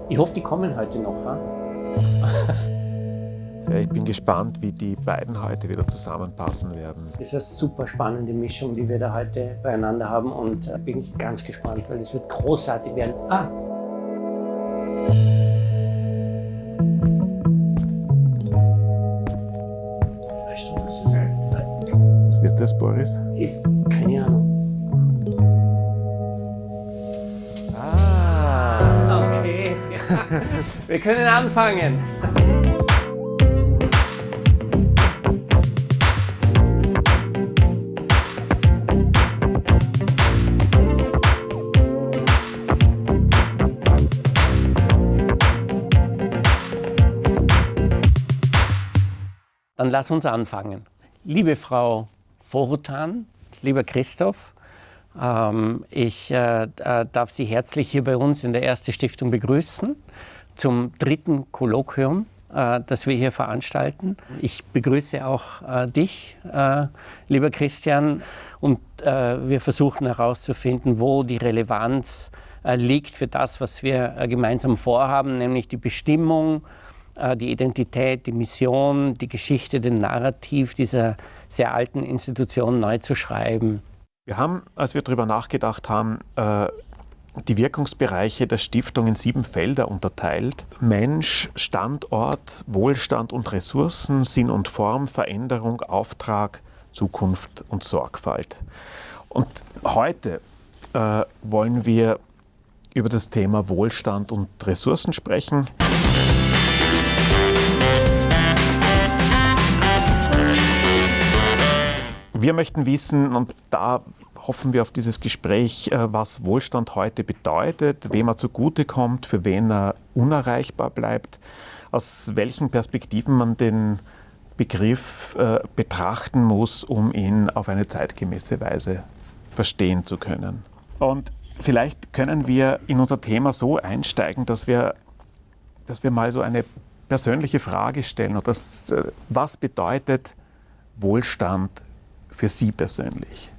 Ich hoffe, die kommen heute noch. Ja, ich bin gespannt, wie die beiden heute wieder zusammenpassen werden. Das ist eine super spannende Mischung, die wir da heute beieinander haben und bin ganz gespannt, weil es wird großartig werden. Was wird das, Boris? Keine Ahnung. Okay. Wir können anfangen. Dann lass uns anfangen. Liebe Frau Vorutan, lieber Christoph, ich darf Sie herzlich hier bei uns in der Erste-Stiftung begrüßen zum 3. Kolloquium, das wir hier veranstalten. Ich begrüße auch dich, lieber Christian, und wir versuchen herauszufinden, wo die Relevanz liegt für das, was wir gemeinsam vorhaben, nämlich die Bestimmung, die Identität, die Mission, die Geschichte, den Narrativ dieser sehr alten Institution neu zu schreiben. Wir haben, als wir darüber nachgedacht haben, die Wirkungsbereiche der Stiftung in 7 Felder unterteilt. Mensch, Standort, Wohlstand und Ressourcen, Sinn und Form, Veränderung, Auftrag, Zukunft und Sorgfalt. Und heute wollen wir über das Thema Wohlstand und Ressourcen sprechen. Wir möchten wissen, und da hoffen wir auf dieses Gespräch, was Wohlstand heute bedeutet, wem er zugutekommt, für wen er unerreichbar bleibt, aus welchen Perspektiven man den Begriff betrachten muss, um ihn auf eine zeitgemäße Weise verstehen zu können. Und vielleicht können wir in unser Thema so einsteigen, dass wir mal so eine persönliche Frage stellen. Oder was bedeutet Wohlstand für Sie persönlich?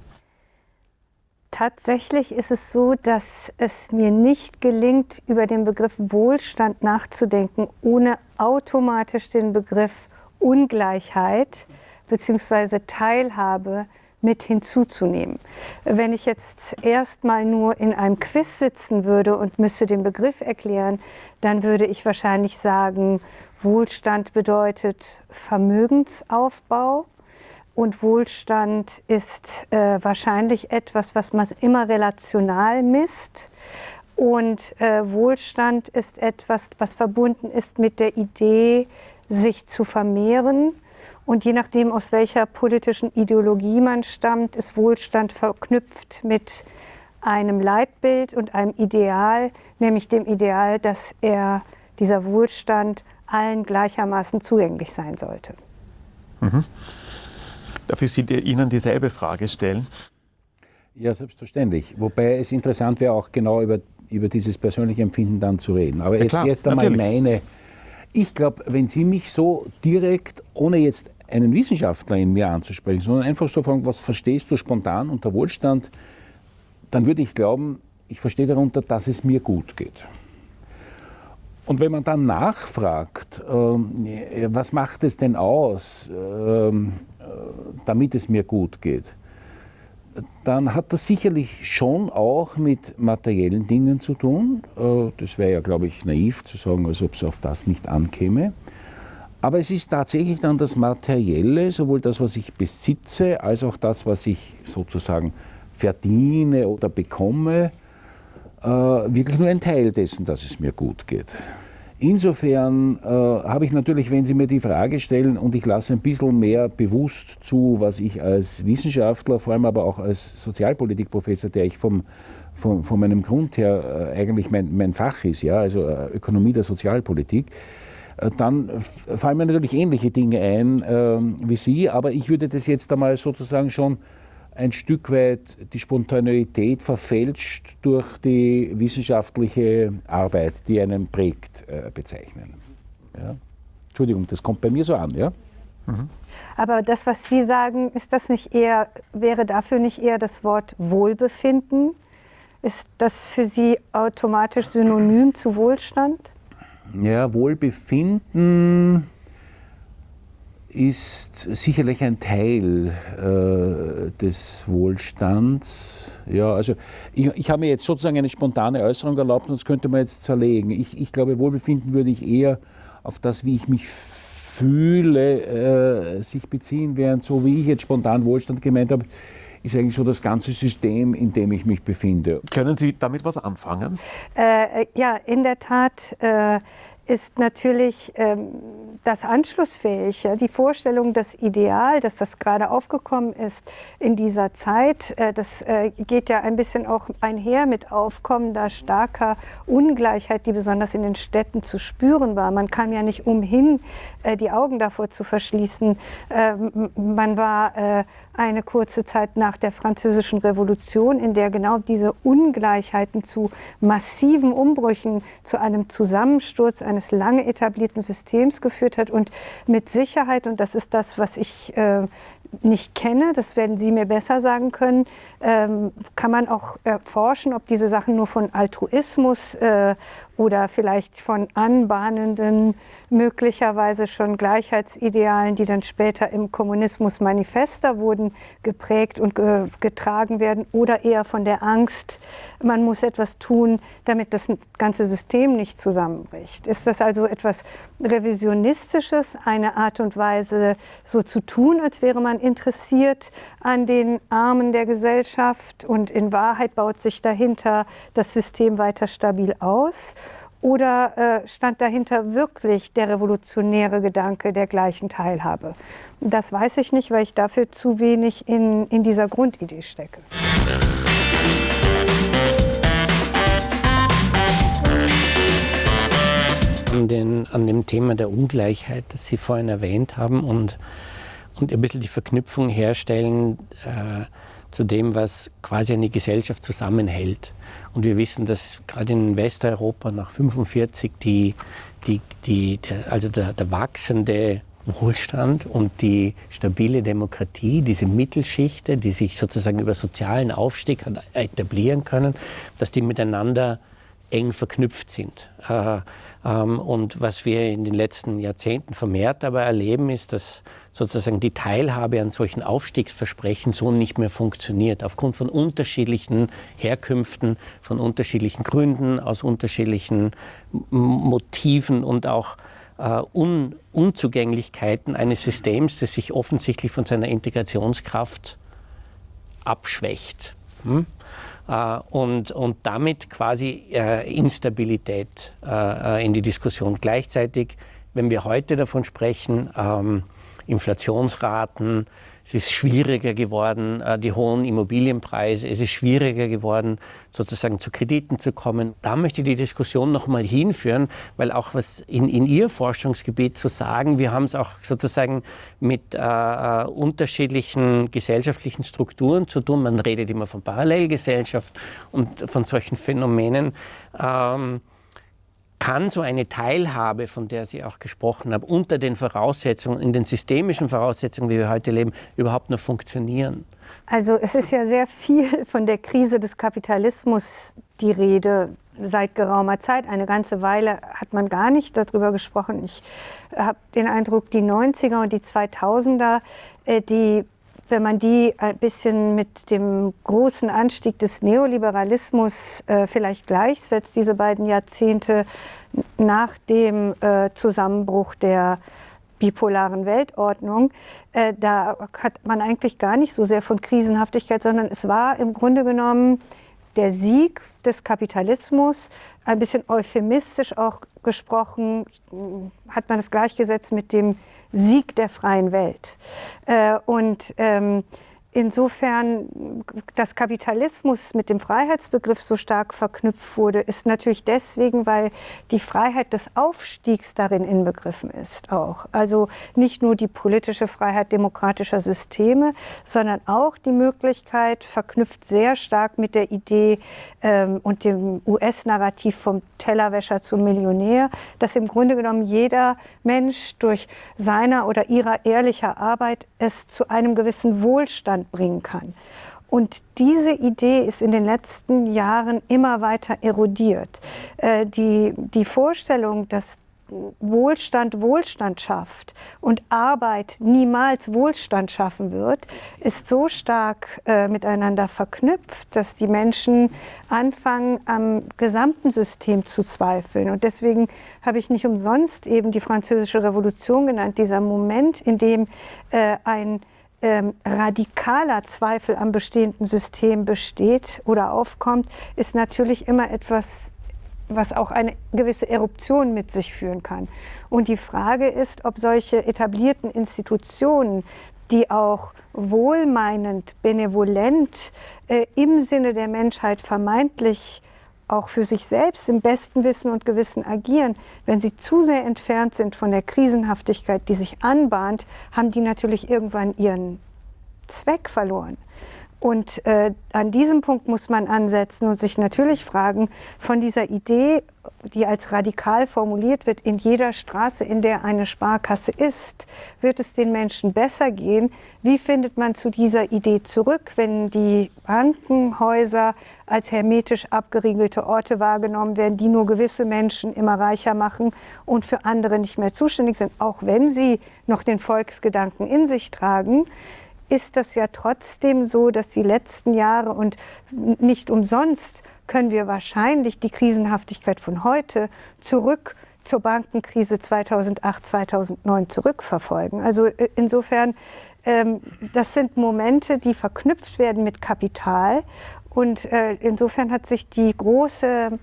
Tatsächlich ist es so, dass es mir nicht gelingt, über den Begriff Wohlstand nachzudenken, ohne automatisch den Begriff Ungleichheit bzw. Teilhabe mit hinzuzunehmen. Wenn ich jetzt erstmal nur in einem Quiz sitzen würde und müsste den Begriff erklären, dann würde ich wahrscheinlich sagen, Wohlstand bedeutet Vermögensaufbau. Und Wohlstand ist wahrscheinlich etwas, was man immer relational misst. Und Wohlstand ist etwas, was verbunden ist mit der Idee, sich zu vermehren. Und je nachdem, aus welcher politischen Ideologie man stammt, ist Wohlstand verknüpft mit einem Leitbild und einem Ideal, nämlich dem Ideal, dass dieser Wohlstand allen gleichermaßen zugänglich sein sollte. Mhm. Darf ich Ihnen dieselbe Frage stellen? Ja, selbstverständlich. Wobei es interessant wäre, auch genau über dieses persönliche Empfinden dann zu reden. Aber ja, jetzt einmal meine. Ich glaube, wenn Sie mich so direkt, ohne jetzt einen Wissenschaftler in mir anzusprechen, sondern einfach so fragen, was verstehst du spontan unter Wohlstand, dann würde ich glauben, ich verstehe darunter, dass es mir gut geht. Und wenn man dann nachfragt, was macht es denn aus, damit es mir gut geht, dann hat das sicherlich schon auch mit materiellen Dingen zu tun. Das wäre ja, glaube ich, naiv zu sagen, als ob es auf das nicht ankäme. Aber es ist tatsächlich dann das Materielle, sowohl das, was ich besitze, als auch das, was ich sozusagen verdiene oder bekomme, wirklich nur ein Teil dessen, dass es mir gut geht. Insofern habe ich natürlich, wenn Sie mir die Frage stellen und ich lasse ein bisschen mehr bewusst zu, was ich als Wissenschaftler, vor allem aber auch als Sozialpolitikprofessor, der ich von meinem Grund her eigentlich mein Fach ist, ja, also Ökonomie der Sozialpolitik, dann fallen mir natürlich ähnliche Dinge ein wie Sie, aber ich würde das jetzt einmal sozusagen schon ein Stück weit die Spontaneität verfälscht durch die wissenschaftliche Arbeit, die einen prägt, bezeichnen. Ja? Entschuldigung, das kommt bei mir so an, ja? Mhm. Aber das, was Sie sagen, wäre dafür nicht eher das Wort Wohlbefinden? Ist das für Sie automatisch synonym zu Wohlstand? Ja, Wohlbefinden ist sicherlich ein Teil des Wohlstands. Ja, also ich habe mir jetzt sozusagen eine spontane Äußerung erlaubt und das könnte man jetzt zerlegen. Ich glaube, Wohlbefinden würde ich eher auf das, wie ich mich fühle, sich beziehen, während so wie ich jetzt spontan Wohlstand gemeint habe, ist eigentlich so das ganze System, in dem ich mich befinde. Können Sie damit was anfangen? Ja, in der Tat ist natürlich das anschlussfähig. Ja? Die Vorstellung, das Ideal, dass das gerade aufgekommen ist in dieser Zeit, das geht ja ein bisschen auch einher mit aufkommender, starker Ungleichheit, die besonders in den Städten zu spüren war. Man kam ja nicht umhin, die Augen davor zu verschließen. Man war eine kurze Zeit nach der Französischen Revolution, in der genau diese Ungleichheiten zu massiven Umbrüchen, zu einem Zusammensturz eines lange etablierten Systems geführt hat und mit Sicherheit, und das ist das, was ich nicht kenne, das werden Sie mir besser sagen können, kann man auch erforschen, ob diese Sachen nur von Altruismus oder vielleicht von anbahnenden, möglicherweise schon Gleichheitsidealen, die dann später im Kommunismus manifester wurden, geprägt und getragen werden, oder eher von der Angst, man muss etwas tun, damit das ganze System nicht zusammenbricht. Ist das also etwas Revisionistisches, eine Art und Weise, so zu tun, als wäre man interessiert an den Armen der Gesellschaft und in Wahrheit baut sich dahinter das System weiter stabil aus? Oder stand dahinter wirklich der revolutionäre Gedanke der gleichen Teilhabe? Das weiß ich nicht, weil ich dafür zu wenig in dieser Grundidee stecke. An dem Thema der Ungleichheit, das Sie vorhin erwähnt haben, und ein bisschen die Verknüpfung herstellen zu dem, was quasi eine Gesellschaft zusammenhält. Und wir wissen, dass gerade in Westeuropa nach 1945 der wachsende Wohlstand und die stabile Demokratie, diese Mittelschichte, die sich sozusagen über sozialen Aufstieg hat etablieren können, dass die miteinander eng verknüpft sind. Und was wir in den letzten Jahrzehnten vermehrt aber erleben, ist, dass sozusagen die Teilhabe an solchen Aufstiegsversprechen so nicht mehr funktioniert. Aufgrund von unterschiedlichen Herkünften, von unterschiedlichen Gründen, aus unterschiedlichen Motiven und auch Unzugänglichkeiten eines Systems, das sich offensichtlich von seiner Integrationskraft abschwächt. Und damit quasi Instabilität in die Diskussion. Gleichzeitig, wenn wir heute davon sprechen, Inflationsraten, es ist schwieriger geworden, die hohen Immobilienpreise, es ist schwieriger geworden, sozusagen zu Krediten zu kommen. Da möchte ich die Diskussion noch mal hinführen, weil auch was in Ihr Forschungsgebiet zu sagen, wir haben es auch sozusagen mit unterschiedlichen gesellschaftlichen Strukturen zu tun. Man redet immer von Parallelgesellschaft und von solchen Phänomenen. Kann so eine Teilhabe, von der Sie auch gesprochen haben, unter den Voraussetzungen, in den systemischen Voraussetzungen, wie wir heute leben, überhaupt noch funktionieren? Also es ist ja sehr viel von der Krise des Kapitalismus die Rede seit geraumer Zeit. Eine ganze Weile hat man gar nicht darüber gesprochen. Ich habe den Eindruck, die 90er und die 2000er, wenn man die ein bisschen mit dem großen Anstieg des Neoliberalismus vielleicht gleichsetzt, diese beiden Jahrzehnte nach dem Zusammenbruch der bipolaren Weltordnung, da hat man eigentlich gar nicht so sehr von Krisenhaftigkeit, sondern es war im Grunde genommen der Sieg des Kapitalismus, ein bisschen euphemistisch auch gesprochen, hat man das gleichgesetzt mit dem Sieg der freien Welt. Insofern, dass Kapitalismus mit dem Freiheitsbegriff so stark verknüpft wurde, ist natürlich deswegen, weil die Freiheit des Aufstiegs darin inbegriffen ist auch. Also nicht nur die politische Freiheit demokratischer Systeme, sondern auch die Möglichkeit, verknüpft sehr stark mit der Idee und dem US-Narrativ vom Tellerwäscher zum Millionär, dass im Grunde genommen jeder Mensch durch seiner oder ihrer ehrlicher Arbeit es zu einem gewissen Wohlstand bringen kann. Und diese Idee ist in den letzten Jahren immer weiter erodiert. Die Vorstellung, dass Wohlstand Wohlstand schafft und Arbeit niemals Wohlstand schaffen wird, ist so stark miteinander verknüpft, dass die Menschen anfangen, am gesamten System zu zweifeln. Und deswegen habe ich nicht umsonst eben die Französische Revolution genannt, dieser Moment, in dem ein radikaler Zweifel am bestehenden System besteht oder aufkommt, ist natürlich immer etwas, was auch eine gewisse Eruption mit sich führen kann. Und die Frage ist, ob solche etablierten Institutionen, die auch wohlmeinend, benevolent im Sinne der Menschheit vermeintlich auch für sich selbst im besten Wissen und Gewissen agieren, wenn sie zu sehr entfernt sind von der Krisenhaftigkeit, die sich anbahnt, haben die natürlich irgendwann ihren Zweck verloren. Und an diesem Punkt muss man ansetzen und sich natürlich fragen, von dieser Idee, die als radikal formuliert wird, in jeder Straße, in der eine Sparkasse ist, wird es den Menschen besser gehen. Wie findet man zu dieser Idee zurück, wenn die Bankenhäuser als hermetisch abgeriegelte Orte wahrgenommen werden, die nur gewisse Menschen immer reicher machen und für andere nicht mehr zuständig sind, auch wenn sie noch den Volksgedanken in sich tragen? Ist das ja trotzdem so, dass die letzten Jahre, und nicht umsonst können wir wahrscheinlich die Krisenhaftigkeit von heute zurück zur Bankenkrise 2008, 2009 zurückverfolgen. Also insofern, das sind Momente, die verknüpft werden mit Kapital. Und insofern hat sich die große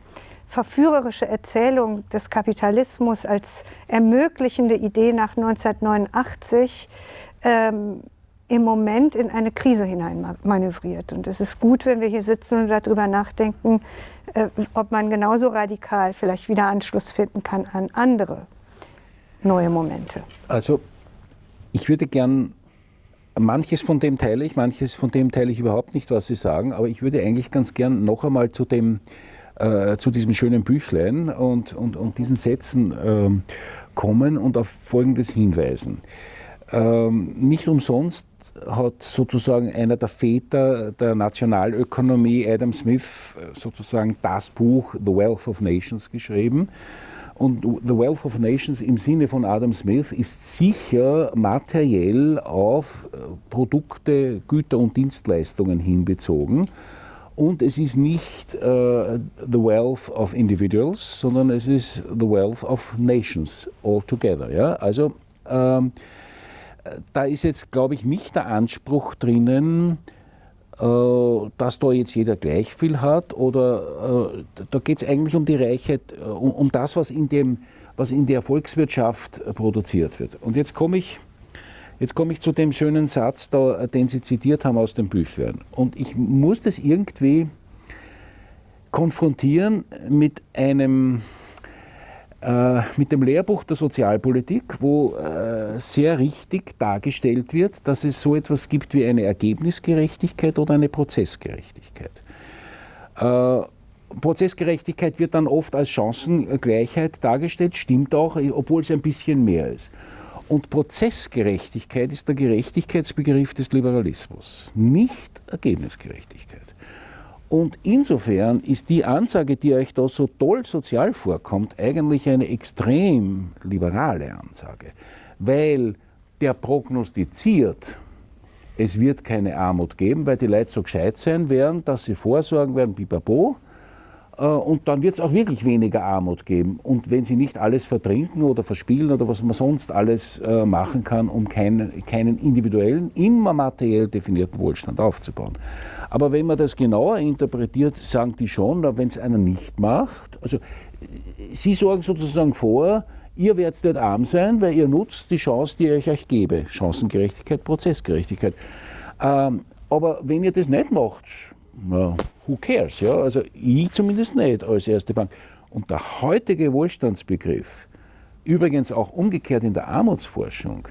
verführerische Erzählung des Kapitalismus als ermöglichende Idee nach 1989 im Moment in eine Krise hinein manövriert. Und es ist gut, wenn wir hier sitzen und darüber nachdenken, ob man genauso radikal vielleicht wieder Anschluss finden kann an andere neue Momente. Also ich würde gern, manches von dem teile ich überhaupt nicht, was Sie sagen, aber ich würde eigentlich ganz gern noch einmal zu diesem schönen Büchlein und diesen Sätzen kommen und auf Folgendes hinweisen. Nicht umsonst hat sozusagen einer der Väter der Nationalökonomie, Adam Smith, sozusagen das Buch The Wealth of Nations geschrieben. Und The Wealth of Nations im Sinne von Adam Smith ist sicher materiell auf Produkte, Güter und Dienstleistungen hinbezogen. Und es ist nicht the wealth of individuals, sondern es ist the wealth of nations altogether. Ja? Also da ist jetzt, glaube ich, nicht der Anspruch drinnen, dass da jetzt jeder gleich viel hat, oder da geht es eigentlich um die Reichheit, um das, was in der Volkswirtschaft produziert wird. Und jetzt komme ich zu dem schönen Satz, den Sie zitiert haben aus dem Büchlein. Und ich muss das irgendwie konfrontieren mit dem Lehrbuch der Sozialpolitik, wo sehr richtig dargestellt wird, dass es so etwas gibt wie eine Ergebnisgerechtigkeit oder eine Prozessgerechtigkeit. Prozessgerechtigkeit wird dann oft als Chancengleichheit dargestellt, stimmt auch, obwohl es ein bisschen mehr ist. Und Prozessgerechtigkeit ist der Gerechtigkeitsbegriff des Liberalismus, nicht Ergebnisgerechtigkeit. Und insofern ist die Ansage, die euch da so toll sozial vorkommt, eigentlich eine extrem liberale Ansage, weil der prognostiziert, es wird keine Armut geben, weil die Leute so gescheit sein werden, dass sie vorsorgen werden, pipapo, und dann wird es auch wirklich weniger Armut geben. Und wenn sie nicht alles vertrinken oder verspielen oder was man sonst alles machen kann, um keinen individuellen, immer materiell definierten Wohlstand aufzubauen. Aber wenn man das genauer interpretiert, sagen die schon, wenn es einer nicht macht, also sie sorgen sozusagen vor, ihr werdet nicht arm sein, weil ihr nutzt die Chance, die ich euch gebe. Chancengerechtigkeit, Prozessgerechtigkeit. Aber wenn ihr das nicht macht, na, who cares? Ja? Also ich zumindest nicht als erste Bank. Und der heutige Wohlstandsbegriff, übrigens auch umgekehrt in der Armutsforschung,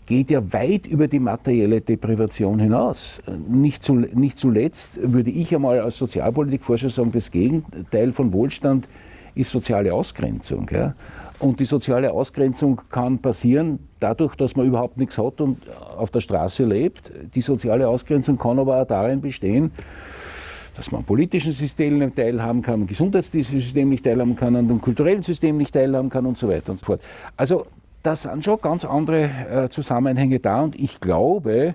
geht ja weit über die materielle Deprivation hinaus. Nicht zuletzt würde ich einmal als Sozialpolitikforscher sagen, das Gegenteil von Wohlstand ist soziale Ausgrenzung. Ja? Und die soziale Ausgrenzung kann passieren dadurch, dass man überhaupt nichts hat und auf der Straße lebt. Die soziale Ausgrenzung kann aber auch darin bestehen, dass man am politischen System nicht teilhaben kann, am Gesundheitssystem nicht teilhaben kann, an dem kulturellen System nicht teilhaben kann und so weiter und so fort. Also da sind schon ganz andere Zusammenhänge da und ich glaube,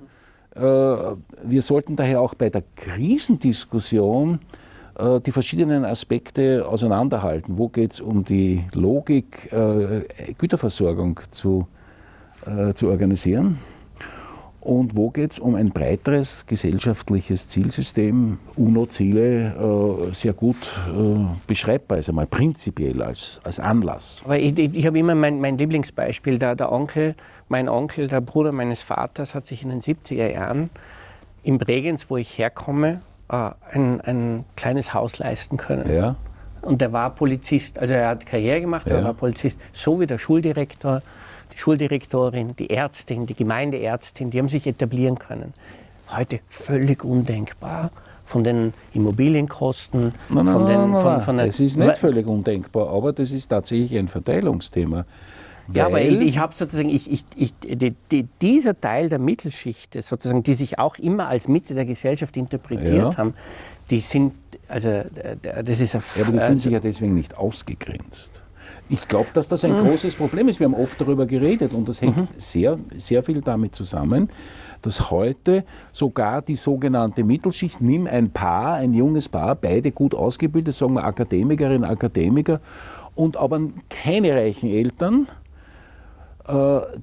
wir sollten daher auch bei der Krisendiskussion die verschiedenen Aspekte auseinanderhalten. Wo geht es um die Logik, Güterversorgung zu organisieren? Und wo geht es um ein breiteres gesellschaftliches Zielsystem, UNO-Ziele, sehr gut beschreibbar, also mal prinzipiell als Anlass. Aber ich habe immer mein Lieblingsbeispiel, mein Onkel, der Bruder meines Vaters, hat sich in den 70er Jahren in Bregenz, wo ich herkomme, ein kleines Haus leisten können. Ja. Und der war Polizist, also er hat Karriere gemacht, er war Polizist, so wie der Schuldirektor, die Schuldirektorin, die Ärztin, die Gemeindeärztin, die haben sich etablieren können. Heute völlig undenkbar von den Immobilienkosten. Es ist nicht völlig undenkbar, aber das ist tatsächlich ein Verteilungsthema. Ja, aber ich habe sozusagen, dieser Teil der Mittelschicht, sozusagen, die sich auch immer als Mitte der Gesellschaft interpretiert haben, die sind, also das ist aber die fühlen sich ja deswegen nicht ausgegrenzt. Ich glaube, dass das ein großes Problem ist. Wir haben oft darüber geredet und das hängt sehr, sehr viel damit zusammen, dass heute sogar die sogenannte Mittelschicht, nimm ein junges Paar, beide gut ausgebildet, sagen wir Akademikerinnen, Akademiker, und aber keine reichen Eltern,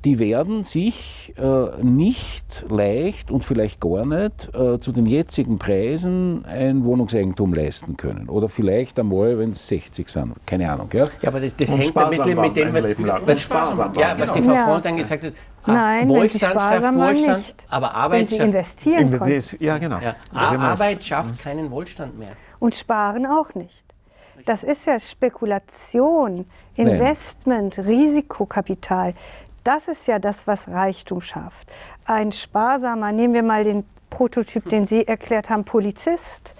die werden sich nicht leicht und vielleicht gar nicht zu den jetzigen Preisen ein Wohnungseigentum leisten können. Oder vielleicht einmal, wenn es 60 sind. Keine Ahnung. Ja, aber das hängt mit dem, was die Frau Fromm dann gesagt hat. Nein, Wohlstand schafft Wohlstand, nicht. aber Arbeit wenn sie investieren können. Ja, genau. Ja, Arbeit schafft keinen Wohlstand mehr. Und sparen auch nicht. Das ist ja Spekulation, Investment, Risikokapital. Das ist ja das, was Reichtum schafft. Ein sparsamer, nehmen wir mal den Prototyp, den Sie erklärt haben, Polizist,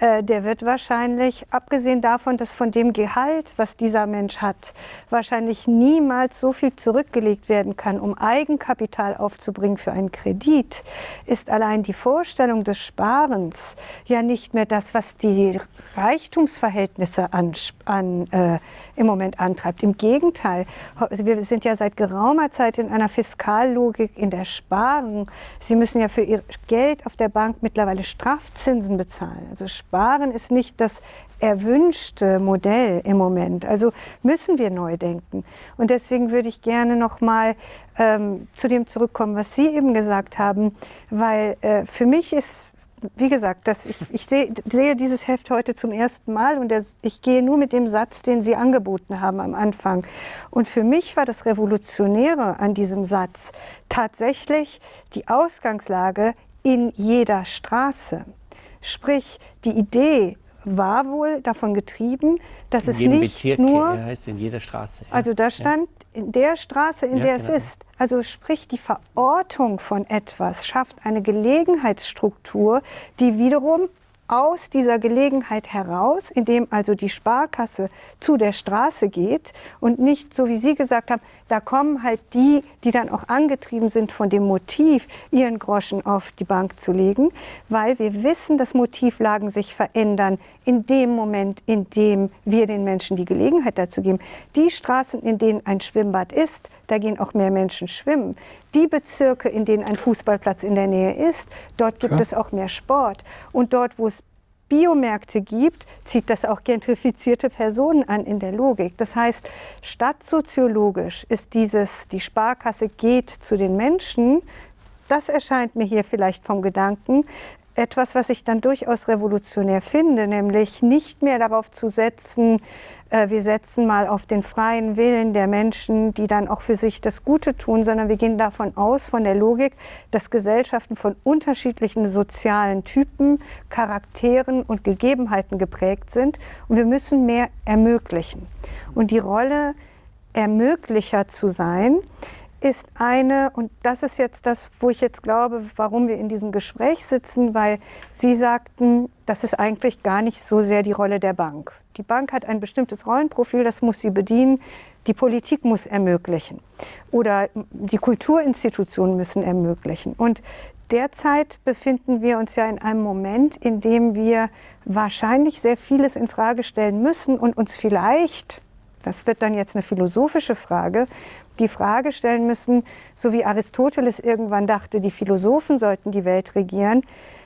der wird wahrscheinlich, abgesehen davon, dass von dem Gehalt, was dieser Mensch hat, wahrscheinlich niemals so viel zurückgelegt werden kann, um Eigenkapital aufzubringen für einen Kredit, ist allein die Vorstellung des Sparens ja nicht mehr das, was die Reichtumsverhältnisse im Moment antreibt. Im Gegenteil, wir sind ja seit geraumer Zeit in einer Fiskallogik, in der Sparen. Sie müssen ja für Ihr Geld auf der Bank mittlerweile Strafzinsen bezahlen. Also Sparen ist nicht das erwünschte Modell im Moment. Also müssen wir neu denken. Und deswegen würde ich gerne noch mal zu dem zurückkommen, was Sie eben gesagt haben, weil für mich ist, wie gesagt, ich sehe dieses Heft heute zum ersten Mal und ich gehe nur mit dem Satz, den Sie angeboten haben am Anfang. Und für mich war das Revolutionäre an diesem Satz tatsächlich die Ausgangslage in jeder Straße. Sprich, die Idee war wohl davon getrieben, dass es nicht Bezirk, nur... heißt in jeder Straße. Ja. Also da stand in der Straße, in der es ist. Also sprich, die Verortung von etwas schafft eine Gelegenheitsstruktur, die wiederum aus dieser Gelegenheit heraus, indem also die Sparkasse zu der Straße geht und nicht, so wie Sie gesagt haben, da kommen halt die dann auch angetrieben sind von dem Motiv, ihren Groschen auf die Bank zu legen, weil wir wissen, dass Motivlagen sich verändern in dem Moment, in dem wir den Menschen die Gelegenheit dazu geben. Die Straßen, in denen ein Schwimmbad ist, da gehen auch mehr Menschen schwimmen. Die Bezirke, in denen ein Fußballplatz in der Nähe ist, dort gibt es auch mehr Sport. Und dort, wo es Biomärkte gibt, zieht das auch gentrifizierte Personen an in der Logik. Das heißt, stadtsoziologisch ist die Sparkasse geht zu den Menschen, das erscheint mir hier vielleicht vom Gedanken, etwas, was ich dann durchaus revolutionär finde, nämlich nicht mehr darauf zu setzen, wir setzen mal auf den freien Willen der Menschen, die dann auch für sich das Gute tun, sondern wir gehen davon aus, von der Logik, dass Gesellschaften von unterschiedlichen sozialen Typen, Charakteren und Gegebenheiten geprägt sind und wir müssen mehr ermöglichen. Und die Rolle, Ermöglicher zu sein, ist eine, und das ist jetzt das, wo ich jetzt glaube, warum wir in diesem Gespräch sitzen, weil Sie sagten, das ist eigentlich gar nicht so sehr die Rolle der Bank. Die Bank hat ein bestimmtes Rollenprofil, das muss sie bedienen. Die Politik muss ermöglichen oder die Kulturinstitutionen müssen ermöglichen. Und derzeit befinden wir uns ja in einem Moment, in dem wir wahrscheinlich sehr vieles in Frage stellen müssen und uns vielleicht, das wird dann jetzt eine philosophische Frage, die Frage stellen müssen, so wie Aristoteles irgendwann dachte, die Philosophen sollten die Welt regieren.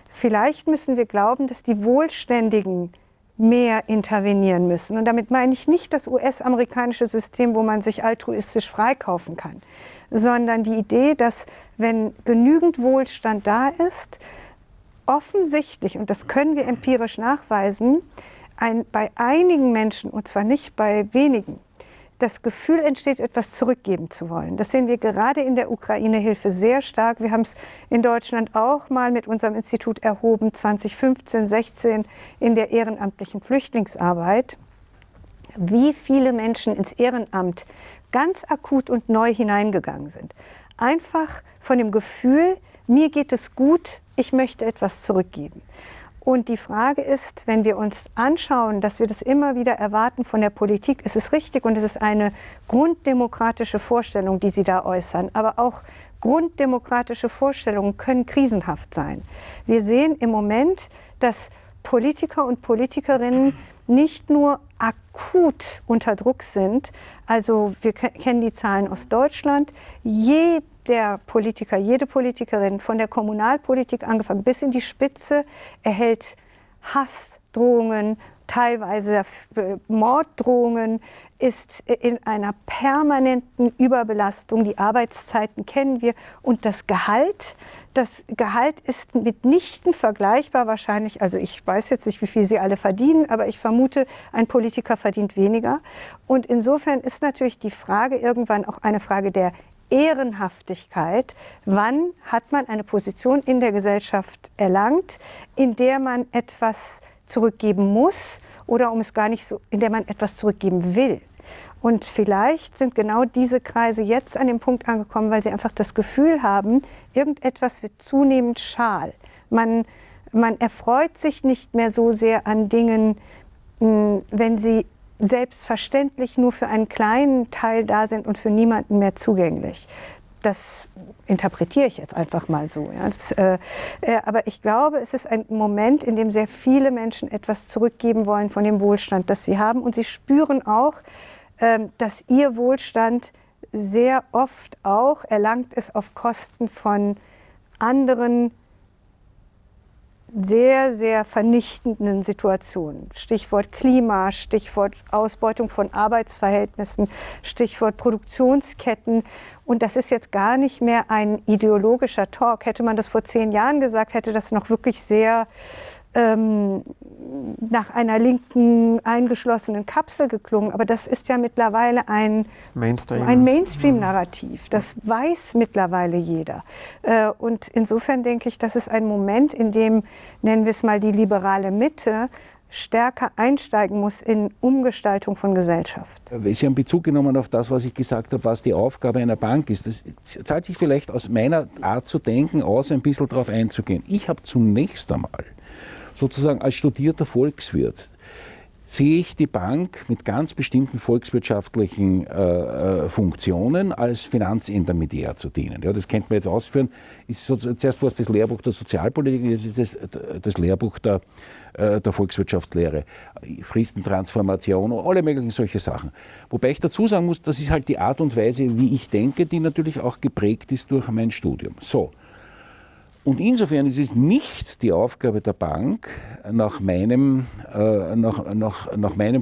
Vielleicht müssen wir glauben, dass die Wohlständigen mehr intervenieren müssen. Und damit meine ich nicht das US-amerikanische System, wo man sich altruistisch freikaufen kann, sondern die Idee, dass wenn genügend Wohlstand da ist, offensichtlich, und das können wir empirisch nachweisen, bei einigen Menschen, und zwar nicht bei wenigen, das Gefühl entsteht, etwas zurückgeben zu wollen. Das sehen wir gerade in der Ukraine-Hilfe sehr stark. Wir haben es in Deutschland auch mal mit unserem Institut erhoben, 2015, 16 in der ehrenamtlichen Flüchtlingsarbeit. Wie viele Menschen ins Ehrenamt ganz akut und neu hineingegangen sind. Einfach von dem Gefühl, mir geht es gut, ich möchte etwas zurückgeben. Und die Frage ist, wenn wir uns anschauen, dass wir das immer wieder erwarten von der Politik, ist es richtig und es ist eine grunddemokratische Vorstellung, die Sie da äußern. Aber auch grunddemokratische Vorstellungen können krisenhaft sein. Wir sehen im Moment, dass Politiker und Politikerinnen nicht nur akut unter Druck sind, also wir kennen die Zahlen aus Deutschland, jeder Politiker, jede Politikerin von der Kommunalpolitik angefangen bis in die Spitze erhält Hassdrohungen, teilweise Morddrohungen, ist in einer permanenten Überbelastung. Die Arbeitszeiten kennen wir und das Gehalt ist mitnichten vergleichbar wahrscheinlich. Also ich weiß jetzt nicht, wie viel sie alle verdienen, aber ich vermute, ein Politiker verdient weniger. Und insofern ist natürlich die Frage irgendwann auch eine Frage der Ehrenhaftigkeit. Wann hat man eine Position in der Gesellschaft erlangt, in der man etwas zurückgeben muss oder in der man etwas zurückgeben will? Und vielleicht sind genau diese Kreise jetzt an dem Punkt angekommen, weil sie einfach das Gefühl haben, irgendetwas wird zunehmend schal. Man erfreut sich nicht mehr so sehr an Dingen, wenn sie selbstverständlich nur für einen kleinen Teil da sind und für niemanden mehr zugänglich. Das interpretiere ich jetzt einfach mal so. Ja. Aber ich glaube, es ist ein Moment, in dem sehr viele Menschen etwas zurückgeben wollen von dem Wohlstand, das sie haben. Und sie spüren auch, dass ihr Wohlstand sehr oft auch erlangt ist auf Kosten von anderen sehr, sehr vernichtenden Situationen. Stichwort Klima, Stichwort Ausbeutung von Arbeitsverhältnissen, Stichwort Produktionsketten. Und das ist jetzt gar nicht mehr ein ideologischer Talk. Hätte man das vor 10 Jahren gesagt, hätte das noch wirklich sehr nach einer linken eingeschlossenen Kapsel geklungen. Aber das ist ja mittlerweile ein Mainstream-Narrativ. Das weiß mittlerweile jeder. Und insofern denke ich, das ist ein Moment, in dem, nennen wir es mal die liberale Mitte, stärker einsteigen muss in Umgestaltung von Gesellschaft. Sie haben Bezug genommen auf das, was ich gesagt habe, was die Aufgabe einer Bank ist. Das zahlt sich vielleicht aus meiner Art zu denken aus, ein bisschen darauf einzugehen. Ich habe zunächst einmal sozusagen als studierter Volkswirt sehe ich die Bank mit ganz bestimmten volkswirtschaftlichen Funktionen als Finanzintermediär zu dienen. Ja, das könnte man jetzt ausführen. Zuerst war es das Lehrbuch der Sozialpolitik, jetzt ist es das Lehrbuch der Volkswirtschaftslehre, Fristentransformation, alle möglichen solche Sachen. Wobei ich dazu sagen muss, das ist halt die Art und Weise, wie ich denke, die natürlich auch geprägt ist durch mein Studium. So. Und insofern ist es nicht die Aufgabe der Bank, nach meinem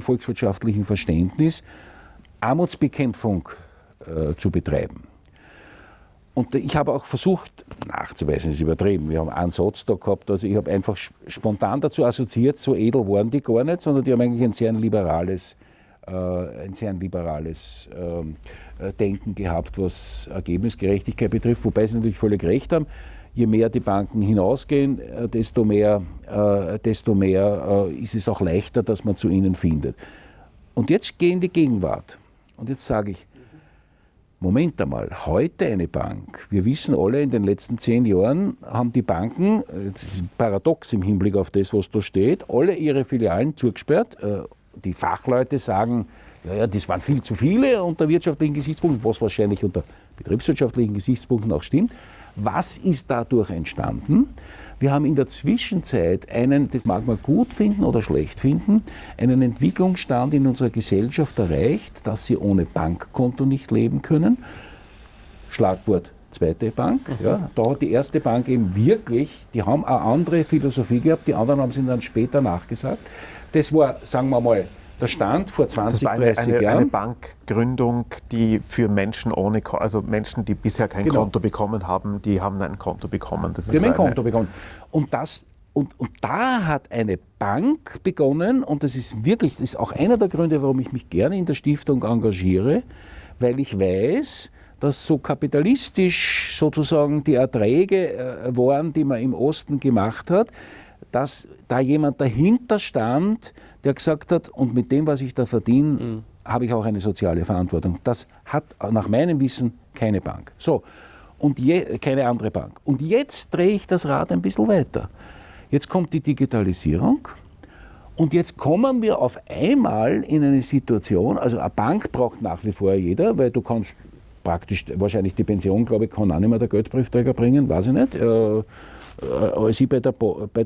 volkswirtschaftlichen Verständnis, Armutsbekämpfung zu betreiben. Und ich habe auch versucht, nachzuweisen, das ist übertrieben, wir haben einen Satz da gehabt, also ich habe einfach spontan dazu assoziiert, so edel waren die gar nicht, sondern die haben eigentlich ein sehr liberales Denken gehabt, was Ergebnisgerechtigkeit betrifft, wobei sie natürlich völlig recht haben. Je mehr die Banken hinausgehen, desto mehr ist es auch leichter, dass man zu ihnen findet. Und jetzt gehe ich in die Gegenwart. Und jetzt sage ich, Moment einmal, heute eine Bank. Wir wissen alle, in den letzten 10 Jahren haben die Banken, das ist paradox im Hinblick auf das, was da steht, alle ihre Filialen zugesperrt. Die Fachleute sagen, ja, das waren viel zu viele unter wirtschaftlichen Gesichtspunkten, was wahrscheinlich unter betriebswirtschaftlichen Gesichtspunkten auch stimmt. Was ist dadurch entstanden? Wir haben in der Zwischenzeit einen, das mag man gut finden oder schlecht finden, einen Entwicklungsstand in unserer Gesellschaft erreicht, dass sie ohne Bankkonto nicht leben können. Schlagwort zweite Bank. Ja, da hat die erste Bank eben wirklich, die haben eine andere Philosophie gehabt, die anderen haben sie dann später nachgesagt. Das war, sagen wir mal, der Stand vor 20, 30 Jahren. Eine Bankgründung, die für Menschen also Menschen, die bisher kein Konto bekommen haben, die haben ein Konto bekommen. Die haben ein Konto bekommen. Und da hat eine Bank begonnen, und das ist wirklich, das ist auch einer der Gründe, warum ich mich gerne in der Stiftung engagiere, weil ich weiß, dass so kapitalistisch sozusagen die Erträge waren, die man im Osten gemacht hat, dass da jemand dahinter stand, der gesagt hat, und mit dem, was ich da verdiene, habe ich auch eine soziale Verantwortung. Das hat nach meinem Wissen keine Bank. So, und keine andere Bank. Und jetzt drehe ich das Rad ein bisschen weiter. Jetzt kommt die Digitalisierung und jetzt kommen wir auf einmal in eine Situation, also eine Bank braucht nach wie vor jeder, weil du kannst praktisch, wahrscheinlich die Pension, glaube ich, kann auch nicht mehr der Geldbriefträger bringen, weiß ich nicht. Als ich bei der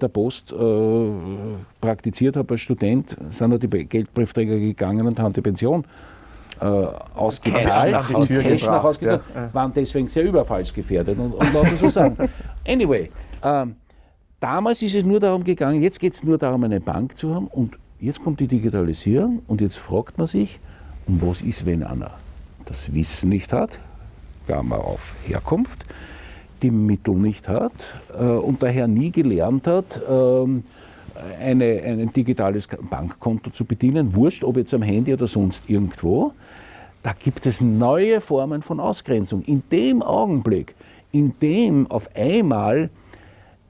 Post praktiziert habe als Student, sind halt die Geldbriefträger gegangen und haben die Pension ausgezahlt und Cash nach Hause gebracht, waren deswegen sehr überfallsgefährdet und lassen so sagen. Anyway, damals ist es nur darum gegangen, jetzt geht es nur darum, eine Bank zu haben, und jetzt kommt die Digitalisierung und jetzt fragt man sich, und was ist, wenn einer das Wissen nicht hat, Klammer auf Herkunft, die Mittel nicht hat und daher nie gelernt hat, ein digitales Bankkonto zu bedienen, wurscht, ob jetzt am Handy oder sonst irgendwo. Da gibt es neue Formen von Ausgrenzung. In dem Augenblick, in dem auf einmal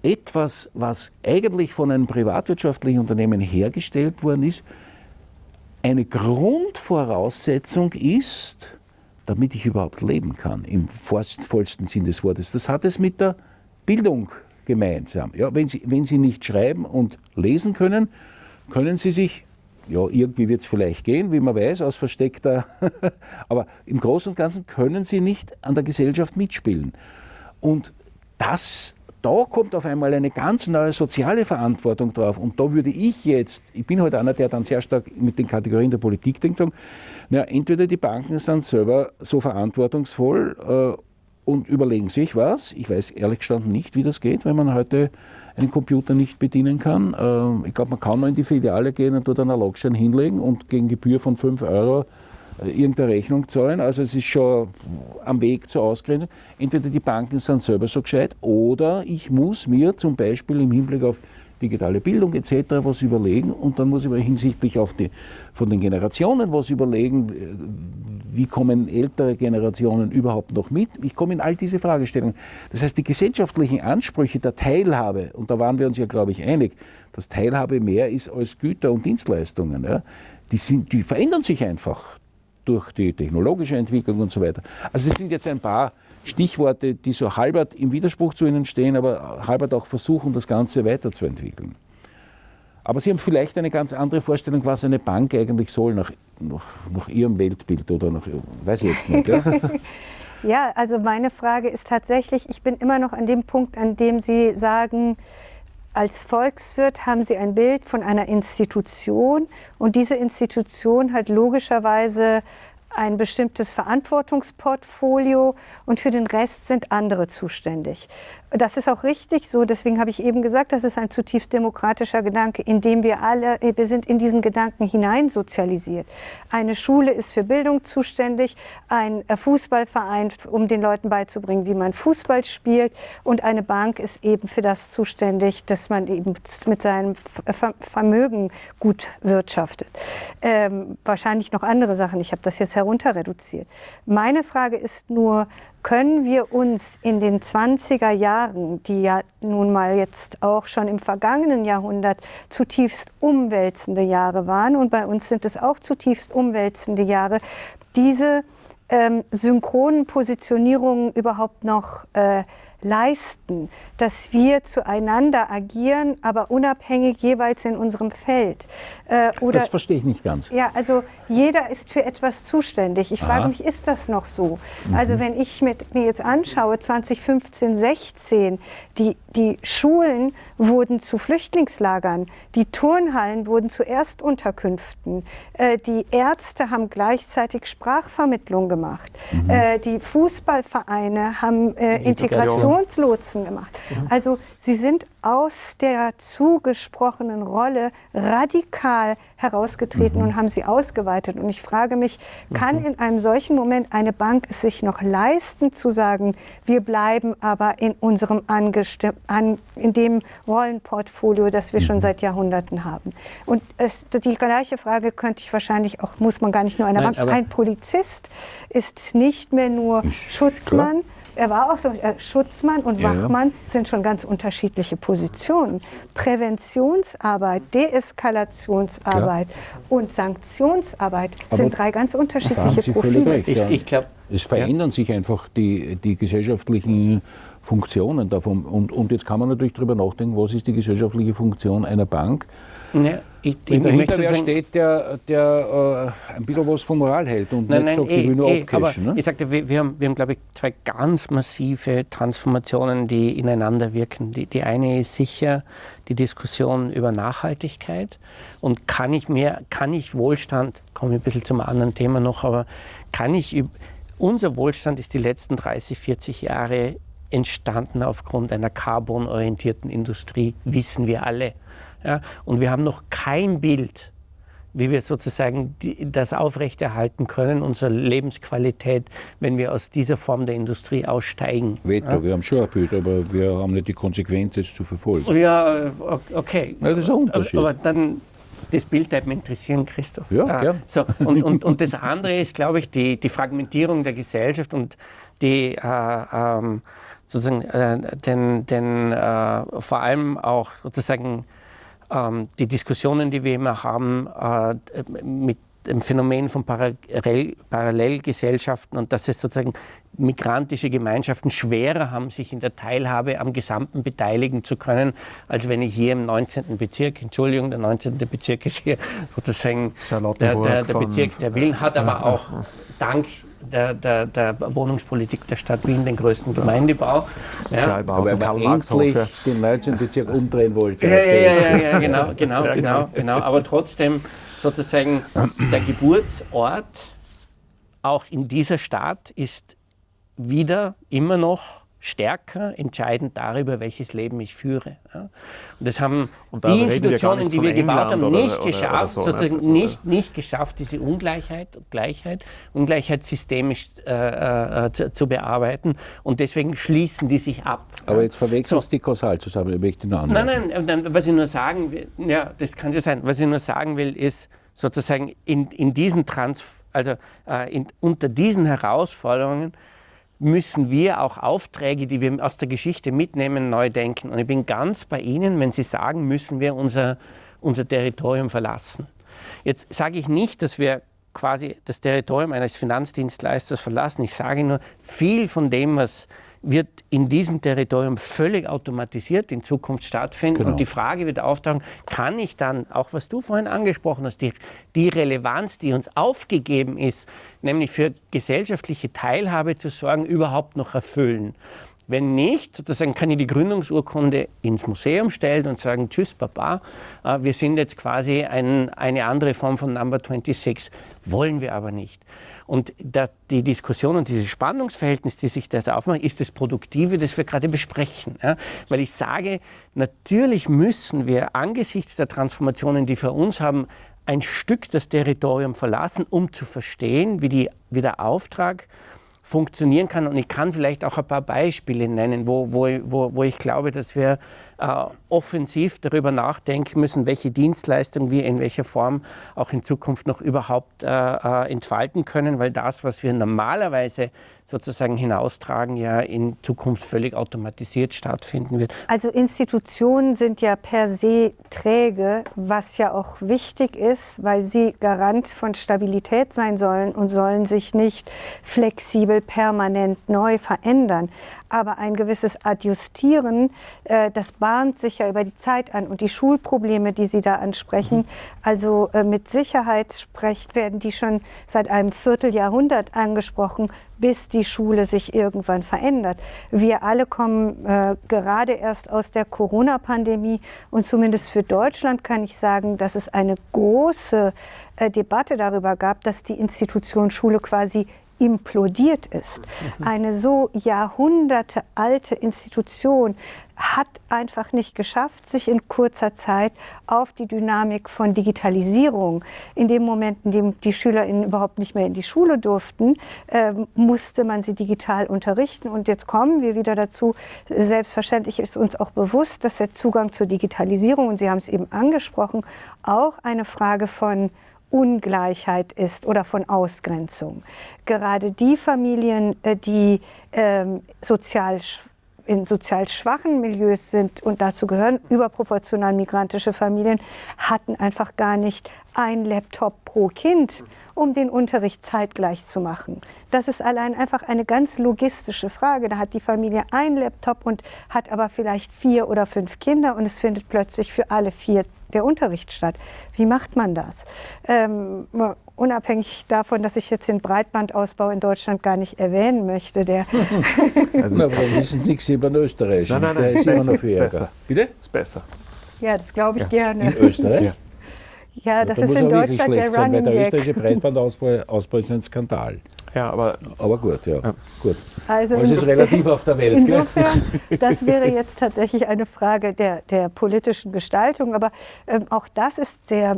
etwas, was eigentlich von einem privatwirtschaftlichen Unternehmen hergestellt worden ist, eine Grundvoraussetzung ist, damit ich überhaupt leben kann, im vollsten Sinn des Wortes. Das hat es mit der Bildung gemeinsam. Ja, wenn Sie nicht schreiben und lesen können, können Sie sich, ja, irgendwie wird es vielleicht gehen, wie man weiß, aus versteckter, aber im Großen und Ganzen können Sie nicht an der Gesellschaft mitspielen. Und da kommt auf einmal eine ganz neue soziale Verantwortung drauf. Und da würde ich bin halt einer, der dann sehr stark mit den Kategorien der Politik denkt, sagen, na, entweder die Banken sind selber so verantwortungsvoll und überlegen sich was. Ich weiß ehrlich gestanden nicht, wie das geht, wenn man heute einen Computer nicht bedienen kann. Ich glaube, man kann mal in die Filiale gehen und dort einen Analogschein hinlegen und gegen Gebühr von 5 € irgendeine Rechnung zahlen. Also es ist schon am Weg zur Ausgrenzung. Entweder die Banken sind selber so gescheit oder ich muss mir zum Beispiel im Hinblick auf digitale Bildung etc. was überlegen, und dann muss ich mir hinsichtlich von den Generationen was überlegen, wie kommen ältere Generationen überhaupt noch mit. Ich komme in all diese Fragestellungen. Das heißt, die gesellschaftlichen Ansprüche der Teilhabe, und da waren wir uns ja, glaube ich, einig, dass Teilhabe mehr ist als Güter und Dienstleistungen, ja, die verändern sich einfach durch die technologische Entwicklung und so weiter. Also es sind jetzt ein paar Stichworte, die so halbert im Widerspruch zu Ihnen stehen, aber halbert auch versuchen, das Ganze weiterzuentwickeln. Aber Sie haben vielleicht eine ganz andere Vorstellung, was eine Bank eigentlich soll, nach Ihrem Weltbild oder weiß ich jetzt nicht. Ja? Ja, also meine Frage ist tatsächlich, ich bin immer noch an dem Punkt, an dem Sie sagen, als Volkswirt haben Sie ein Bild von einer Institution, und diese Institution hat logischerweise ein bestimmtes Verantwortungsportfolio und für den Rest sind andere zuständig. Das ist auch richtig so, deswegen habe ich eben gesagt, das ist ein zutiefst demokratischer Gedanke, in dem wir sind in diesen Gedanken hineinsozialisiert. Eine Schule ist für Bildung zuständig, ein Fußballverein, um den Leuten beizubringen, wie man Fußball spielt, und eine Bank ist eben für das zuständig, dass man eben mit seinem Vermögen gut wirtschaftet. Wahrscheinlich noch andere Sachen, ich habe das jetzt herunter reduziert. Meine Frage ist nur, können wir uns in den 20er Jahren, die ja nun mal jetzt auch schon im vergangenen Jahrhundert zutiefst umwälzende Jahre waren, und bei uns sind es auch zutiefst umwälzende Jahre, diese synchronen Positionierungen überhaupt noch leisten, dass wir zueinander agieren, aber unabhängig jeweils in unserem Feld. Das verstehe ich nicht ganz. Ja, also jeder ist für etwas zuständig. Ich frage mich, ist das noch so? Also wenn ich mir jetzt anschaue, 2015, 16, die Schulen wurden zu Flüchtlingslagern, die Turnhallen wurden zu Erstunterkünften, die Ärzte haben gleichzeitig Sprachvermittlung gemacht, die Fußballvereine haben Integrationslotsen gemacht. Also sie sind aus der zugesprochenen Rolle radikal herausgetreten und haben sie ausgeweitet. Und ich frage mich, kann in einem solchen Moment eine Bank es sich noch leisten zu sagen, wir bleiben aber in unserem in dem Rollenportfolio, das wir schon seit Jahrhunderten haben? Und die gleiche Frage könnte ich wahrscheinlich auch, muss man gar nicht nur einer Bank. Ein Polizist ist nicht mehr nur Schutzmann. Er war auch so, Schutzmann und Wachmann sind schon ganz unterschiedliche Positionen. Präventionsarbeit, Deeskalationsarbeit und Sanktionsarbeit sind drei ganz unterschiedliche Profile. Ich glaube, es verändern sich einfach die gesellschaftlichen Funktionen davon. Und jetzt kann man natürlich darüber nachdenken, was ist die gesellschaftliche Funktion einer Bank. Ja, in der Hinterwehr steht, der ein bisschen was von Moral hält und nicht sagt, ich will nur abcashen. Aber ich sagte, wir haben, glaube ich, zwei ganz massive Transformationen, die ineinander wirken. Die eine ist sicher die Diskussion über Nachhaltigkeit und kann ich Wohlstand, komme ich ein bisschen zum anderen Thema noch, aber unser Wohlstand ist die letzten 30, 40 Jahre entstanden aufgrund einer carbonorientierten Industrie, wissen wir alle. Ja, und wir haben noch kein Bild, wie wir sozusagen das aufrechterhalten können, unsere Lebensqualität, wenn wir aus dieser Form der Industrie aussteigen. Wir haben schon ein Bild, aber wir haben nicht die Konsequenz, es zu verfolgen. Ja, okay. Ja, das ist ein Unterschied. Aber dann, das Bild würde mich interessieren, Christoph. Ja, gern. So, und das andere ist, glaube ich, die Fragmentierung der Gesellschaft und die sozusagen vor allem auch sozusagen die Diskussionen, die wir immer haben mit dem Phänomen von Parallelgesellschaften und dass es sozusagen migrantische Gemeinschaften schwerer haben, sich in der Teilhabe am Gesamten beteiligen zu können, als wenn ich hier im 19. Bezirk, Entschuldigung, der 19. Bezirk ist hier sozusagen der Bezirk der Willen, hat aber auch dank der Wohnungspolitik der Stadt Wien den größten Gemeindebau. Sozialbau. Aber Karl endlich den 19. Bezirk umdrehen wollte. Ja, genau. Aber trotzdem sozusagen der Geburtsort auch in dieser Stadt ist wieder immer noch stärker entscheidend darüber, welches Leben ich führe. Ja. Und das haben die Institutionen, die wir gebaut haben, nicht geschafft, sozusagen nicht geschafft, diese Ungleichheit systemisch zu bearbeiten. Und deswegen schließen die sich ab. Aber jetzt verwechselst du die Kausalzusammenhänge, möchte ich noch anmerken. Nein, was ich nur sagen will, ja, das kann ja sein, was ich nur sagen will, ist sozusagen in diesen unter diesen Herausforderungen müssen wir auch Aufträge, die wir aus der Geschichte mitnehmen, neu denken. Und ich bin ganz bei Ihnen, wenn Sie sagen, müssen wir unser Territorium verlassen. Jetzt sage ich nicht, dass wir quasi das Territorium eines Finanzdienstleisters verlassen. Ich sage nur, viel von dem, was wird in diesem Territorium völlig automatisiert in Zukunft stattfinden. Genau. Und die Frage wird auftauchen, kann ich dann, auch was du vorhin angesprochen hast, die Relevanz, die uns aufgegeben ist, nämlich für gesellschaftliche Teilhabe zu sorgen, überhaupt noch erfüllen? Wenn nicht, sozusagen kann ich die Gründungsurkunde ins Museum stellen und sagen, tschüss Papa, wir sind jetzt quasi eine andere Form von Number 26. Wollen wir aber nicht. Und die Diskussion und dieses Spannungsverhältnis, die sich da aufmacht, ist das Produktive, das wir gerade besprechen. Ja? Weil ich sage, natürlich müssen wir angesichts der Transformationen, die wir uns haben, ein Stück das Territorium verlassen, um zu verstehen, wie der Auftrag funktionieren kann. Und ich kann vielleicht auch ein paar Beispiele nennen, wo ich glaube, dass wir offensiv darüber nachdenken müssen, welche Dienstleistung wir in welcher Form auch in Zukunft noch überhaupt entfalten können, weil das, was wir normalerweise sozusagen hinaustragen, ja in Zukunft völlig automatisiert stattfinden wird. Also Institutionen sind ja per se träge, was ja auch wichtig ist, weil sie Garant von Stabilität sein sollen und sollen sich nicht flexibel permanent neu verändern. Aber ein gewisses Adjustieren, das bahnt sich ja über die Zeit an. Und die Schulprobleme, die Sie da ansprechen, also mit Sicherheit werden die schon seit einem Vierteljahrhundert angesprochen, bis die Schule sich irgendwann verändert. Wir alle kommen gerade erst aus der Corona-Pandemie und zumindest für Deutschland kann ich sagen, dass es eine große Debatte darüber gab, dass die Institution Schule quasi implodiert ist. Eine so jahrhundertealte Institution hat einfach nicht geschafft, sich in kurzer Zeit auf die Dynamik von Digitalisierung, in dem Moment, in dem die SchülerInnen überhaupt nicht mehr in die Schule durften, musste man sie digital unterrichten. Und jetzt kommen wir wieder dazu, selbstverständlich ist uns auch bewusst, dass der Zugang zur Digitalisierung, und Sie haben es eben angesprochen, auch eine Frage von Ungleichheit ist oder von Ausgrenzung. Gerade die Familien, die in sozial schwachen Milieus sind, und dazu gehören überproportional migrantische Familien, hatten einfach gar nicht ein Laptop pro Kind, um den Unterricht zeitgleich zu machen. Das ist allein einfach eine ganz logistische Frage. Da hat die Familie einen Laptop und hat aber vielleicht 4 oder 5 Kinder und es findet plötzlich für alle 4 der Unterricht statt. Wie macht man das? Unabhängig davon, dass ich jetzt den Breitbandausbau in Deutschland gar nicht erwähnen möchte. Also das ist nichts über den Österreich. Nein, der ist immer noch für Ärger. besser. Bitte? Ist besser. Ja, das glaube ich gerne. In Österreich? Ja. Ja, das ist in Deutschland der Running Gag. Der Gag. österreichische Breitbandausbau ist ein Skandal. Ja, aber gut, ja. Gut. Also es ist relativ auf der Welt. Insofern, das wäre jetzt tatsächlich eine Frage der politischen Gestaltung. Aber auch das ist sehr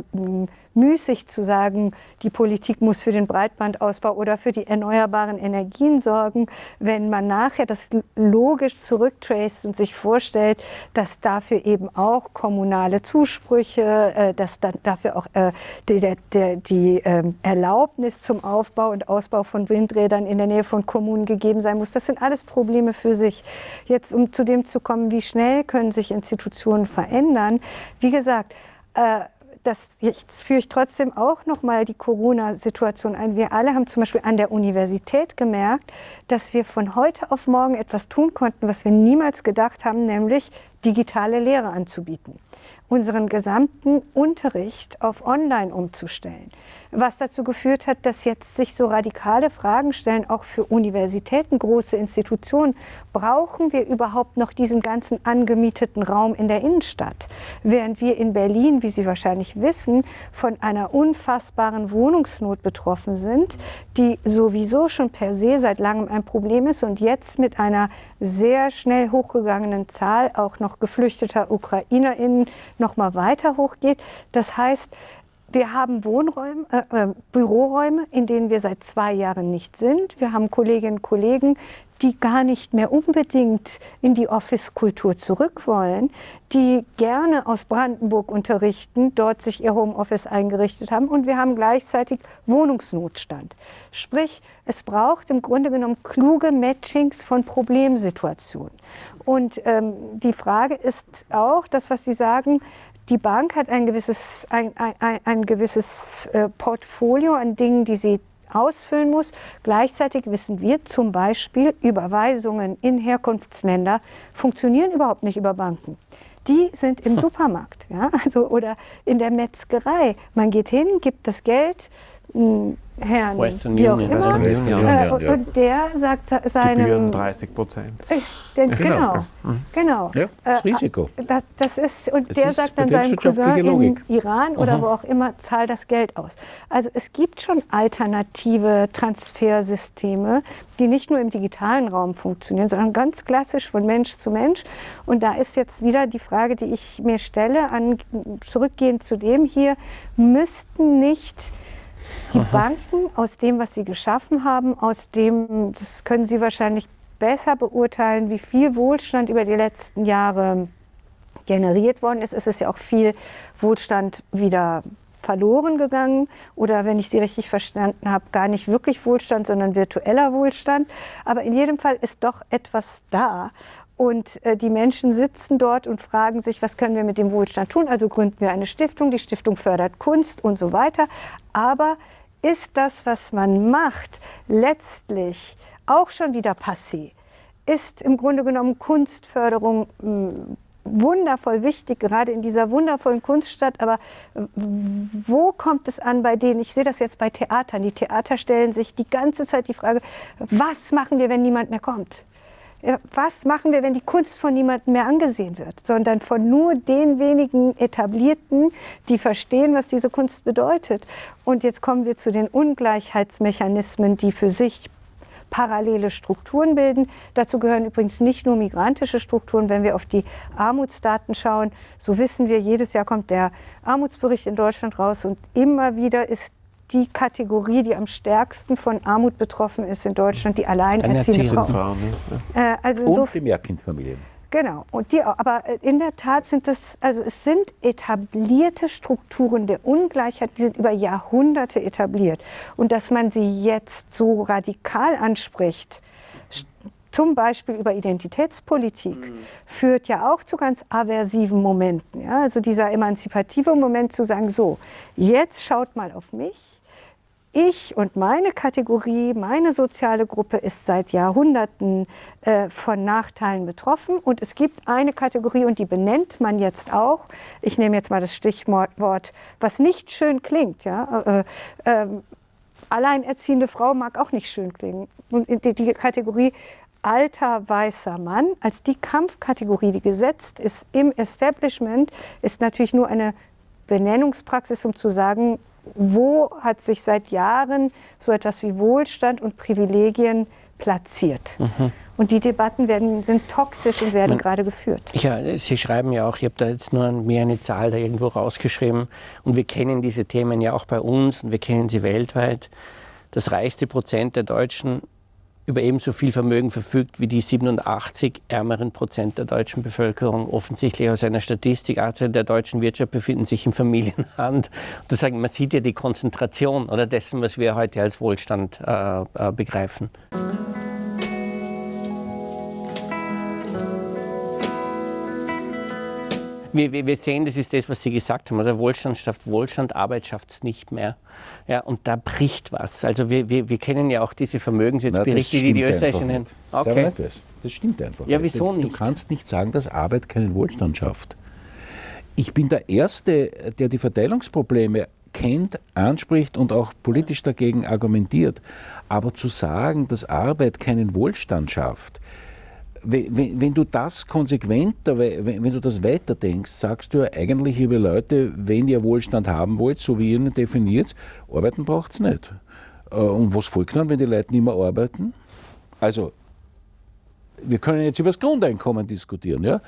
müßig zu sagen, die Politik muss für den Breitbandausbau oder für die erneuerbaren Energien sorgen, wenn man nachher das logisch zurücktraced und sich vorstellt, dass dafür eben auch kommunale Zusprüche, dass dann dafür auch die Erlaubnis zum Aufbau und Ausbau von Windrädern in der Nähe von Kommunen gegeben sein muss. Das sind alles Probleme für sich. Jetzt, um zu dem zu kommen, wie schnell können sich Institutionen verändern, wie gesagt, jetzt führe ich trotzdem auch noch mal die Corona-Situation ein. Wir alle haben zum Beispiel an der Universität gemerkt, dass wir von heute auf morgen etwas tun konnten, was wir niemals gedacht haben, nämlich digitale Lehre anzubieten. Unseren gesamten Unterricht auf Online umzustellen. Was dazu geführt hat, dass jetzt sich so radikale Fragen stellen, auch für Universitäten, große Institutionen. Brauchen wir überhaupt noch diesen ganzen angemieteten Raum in der Innenstadt? Während wir in Berlin, wie Sie wahrscheinlich wissen, von einer unfassbaren Wohnungsnot betroffen sind, die sowieso schon per se seit langem ein Problem ist und jetzt mit einer sehr schnell hochgegangenen Zahl auch noch geflüchteter UkrainerInnen noch mal weiter hochgeht. Das heißt, wir haben Büroräume, in denen wir seit 2 Jahren nicht sind. Wir haben Kolleginnen und Kollegen, die gar nicht mehr unbedingt in die Office-Kultur zurück wollen, die gerne aus Brandenburg unterrichten, dort sich ihr Homeoffice eingerichtet haben. Und wir haben gleichzeitig Wohnungsnotstand. Sprich, es braucht im Grunde genommen kluge Matchings von Problemsituationen. Und die Frage ist auch, das, was Sie sagen, die Bank hat ein gewisses Portfolio an Dingen, die sie ausfüllen muss. Gleichzeitig wissen wir zum Beispiel, Überweisungen in Herkunftsländer funktionieren überhaupt nicht über Banken. Die sind im Supermarkt, ja, also, oder in der Metzgerei. Man geht hin, gibt das Geld, Herrn, Western wie auch Union. immer, Western Union, und der sagt seinem... Gebühren 30%. Genau. Ja, das Risiko. Das ist, und Es der ist sagt dann seinem Cousin betriebswirtschaftliche in Logik. Iran oder wo auch immer, zahl das Geld aus. Also es gibt schon alternative Transfersysteme, die nicht nur im digitalen Raum funktionieren, sondern ganz klassisch von Mensch zu Mensch. Und da ist jetzt wieder die Frage, die ich mir stelle, zurückgehend zu dem hier, müssten nicht die Banken aus dem, was sie geschaffen haben, das können Sie wahrscheinlich besser beurteilen, wie viel Wohlstand über die letzten Jahre generiert worden ist. Es ist ja auch viel Wohlstand wieder verloren gegangen oder, wenn ich Sie richtig verstanden habe, gar nicht wirklich Wohlstand, sondern virtueller Wohlstand. Aber in jedem Fall ist doch etwas da. Und die Menschen sitzen dort und fragen sich, was können wir mit dem Wohlstand tun? Also gründen wir eine Stiftung, die Stiftung fördert Kunst und so weiter. Aber ist das, was man macht, letztlich auch schon wieder passé? Ist im Grunde genommen Kunstförderung wundervoll wichtig, gerade in dieser wundervollen Kunststadt. Aber wo kommt es an bei denen? Ich sehe das jetzt bei Theatern. Die Theater stellen sich die ganze Zeit die Frage, was machen wir, wenn niemand mehr kommt? Was machen wir, wenn die Kunst von niemandem mehr angesehen wird, sondern von nur den wenigen Etablierten, die verstehen, was diese Kunst bedeutet. Und jetzt kommen wir zu den Ungleichheitsmechanismen, die für sich parallele Strukturen bilden. Dazu gehören übrigens nicht nur migrantische Strukturen. Wenn wir auf die Armutsdaten schauen, so wissen wir, jedes Jahr kommt der Armutsbericht in Deutschland raus und immer wieder ist die Kategorie, die am stärksten von Armut betroffen ist in Deutschland, die alleinerziehende Frauen. Und die Mehrkindfamilien. Genau. Und aber in der Tat sind es sind etablierte Strukturen der Ungleichheit, die sind über Jahrhunderte etabliert. Und dass man sie jetzt so radikal anspricht, zum Beispiel über Identitätspolitik, führt ja auch zu ganz aversiven Momenten. Ja? Also dieser emanzipative Moment zu sagen, so, jetzt schaut mal auf mich. Ich und meine Kategorie, meine soziale Gruppe ist seit Jahrhunderten von Nachteilen betroffen. Und es gibt eine Kategorie, und die benennt man jetzt auch. Ich nehme jetzt mal das Stichwort, was nicht schön klingt. Ja? Alleinerziehende Frau mag auch nicht schön klingen. Und die Kategorie alter weißer Mann als die Kampfkategorie, die gesetzt ist im Establishment, ist natürlich nur eine Benennungspraxis, um zu sagen, wo hat sich seit Jahren so etwas wie Wohlstand und Privilegien platziert. Und die Debatten sind toxisch und werden gerade geführt. Ja, Sie schreiben ja auch, ich habe da jetzt nur mir eine Zahl da irgendwo rausgeschrieben, und wir kennen diese Themen ja auch bei uns und wir kennen sie weltweit. Das reichste Prozent der Deutschen über ebenso viel Vermögen verfügt wie die 87 ärmeren Prozent der deutschen Bevölkerung. Offensichtlich aus einer Statistik der deutschen Wirtschaft befinden sich in Familienhand. Das sagen, man sieht ja die Konzentration oder dessen, was wir heute als Wohlstand begreifen. Wir sehen, das ist das, was Sie gesagt haben. Der Wohlstand schafft Wohlstand, Arbeit schafft es nicht mehr. Ja, und da bricht was. Also wir kennen ja auch diese Vermögensberichte, die österreichischen... Okay. Das stimmt einfach nicht. Ja, wieso nicht? Du kannst nicht sagen, dass Arbeit keinen Wohlstand schafft. Ich bin der Erste, der die Verteilungsprobleme kennt, anspricht und auch politisch dagegen argumentiert. Aber zu sagen, dass Arbeit keinen Wohlstand schafft, wenn du das konsequenter, wenn du das weiterdenkst, sagst du ja eigentlich, liebe Leute, wenn ihr Wohlstand haben wollt, so wie ihr ihn definiert, arbeiten braucht es nicht. Und was folgt dann, wenn die Leute nicht mehr arbeiten? Also, wir können jetzt über das Grundeinkommen diskutieren, ja?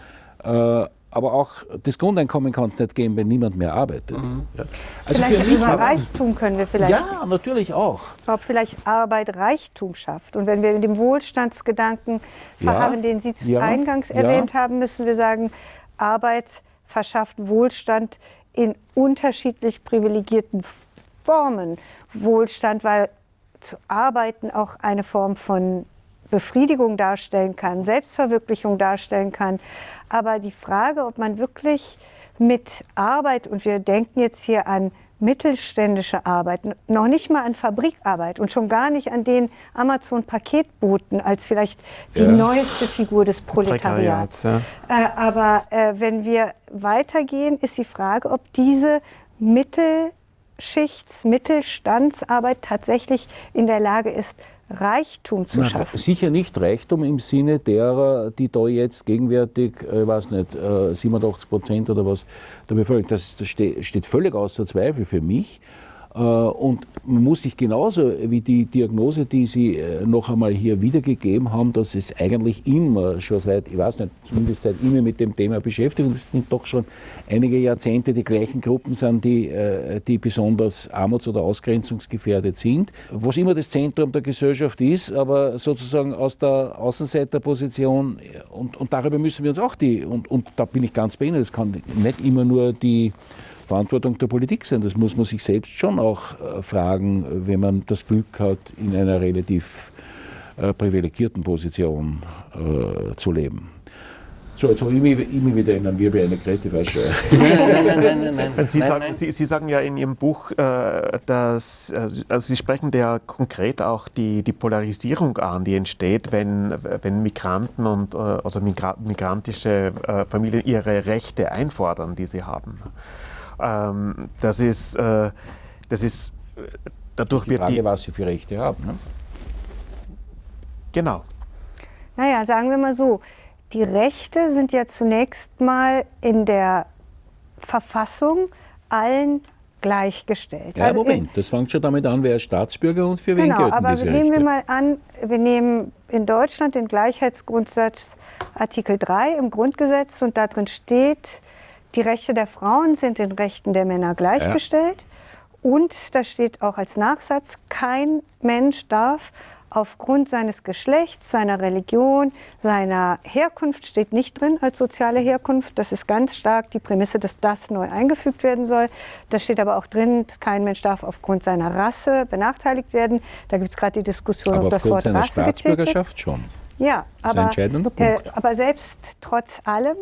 Aber auch das Grundeinkommen kann es nicht geben, wenn niemand mehr arbeitet. Ja. Also vielleicht über Reichtum können wir vielleicht... Ja, natürlich auch. Ob vielleicht Arbeit Reichtum schafft. Und wenn wir mit dem Wohlstandsgedanken verharren, den Sie eingangs erwähnt haben, müssen wir sagen, Arbeit verschafft Wohlstand in unterschiedlich privilegierten Formen. Wohlstand, weil zu arbeiten auch eine Form von Befriedigung darstellen kann, Selbstverwirklichung darstellen kann. Aber die Frage, ob man wirklich mit Arbeit, und wir denken jetzt hier an mittelständische Arbeit, noch nicht mal an Fabrikarbeit und schon gar nicht an den Amazon-Paketboten als vielleicht die neueste Figur des Proletariats. Aber wenn wir weitergehen, ist die Frage, ob diese Mittelstandsarbeit tatsächlich in der Lage ist, Reichtum zu schaffen. Sicher nicht Reichtum im Sinne derer, die da jetzt gegenwärtig, ich weiß nicht, 87% oder was der Bevölkerung, das steht völlig außer Zweifel für mich. Und man muss sich genauso wie die Diagnose, die Sie noch einmal hier wiedergegeben haben, dass es eigentlich immer schon seit, ich weiß nicht, zumindest seit immer mit dem Thema beschäftigt, und es sind doch schon einige Jahrzehnte die gleichen Gruppen sind, die besonders armuts- oder ausgrenzungsgefährdet sind. Was immer das Zentrum der Gesellschaft ist, aber sozusagen aus der Außenseiterposition, und darüber müssen wir uns auch und da bin ich ganz bei Ihnen, das kann nicht immer nur die Verantwortung der Politik sein. Das muss man sich selbst schon auch fragen, wenn man das Glück hat, in einer relativ privilegierten Position zu leben. So, jetzt habe ich mich wieder in einem Wirbel eine Krete Nein. Sie sagen ja in Ihrem Buch, dass Sie sprechen ja konkret auch die Polarisierung an, die entsteht, wenn Migranten und also migrantische Familien ihre Rechte einfordern, die sie haben. Das ist dadurch die Frage, was sie für Rechte haben. Ne? Genau. Naja, sagen wir mal so. Die Rechte sind ja zunächst mal in der Verfassung allen gleichgestellt. Ja, also Moment, das fängt schon damit an, wer ist Staatsbürger und für wen gelten diese Rechte. Genau, aber nehmen wir mal an, wir nehmen in Deutschland den Gleichheitsgrundsatz Artikel 3 im Grundgesetz und da drin steht, die Rechte der Frauen sind den Rechten der Männer gleichgestellt. Ja. Und da steht auch als Nachsatz, kein Mensch darf aufgrund seines Geschlechts, seiner Religion, seiner Herkunft, steht nicht drin als soziale Herkunft. Das ist ganz stark die Prämisse, dass das neu eingefügt werden soll. Da steht aber auch drin, kein Mensch darf aufgrund seiner Rasse benachteiligt werden. Da gibt es gerade die Diskussion, aber ob das Wort Rasse gezählt wird. Aber aufgrund seiner Staatsbürgerschaft schon. Ja, das ist ein entscheidender Punkt. Aber selbst trotz allem,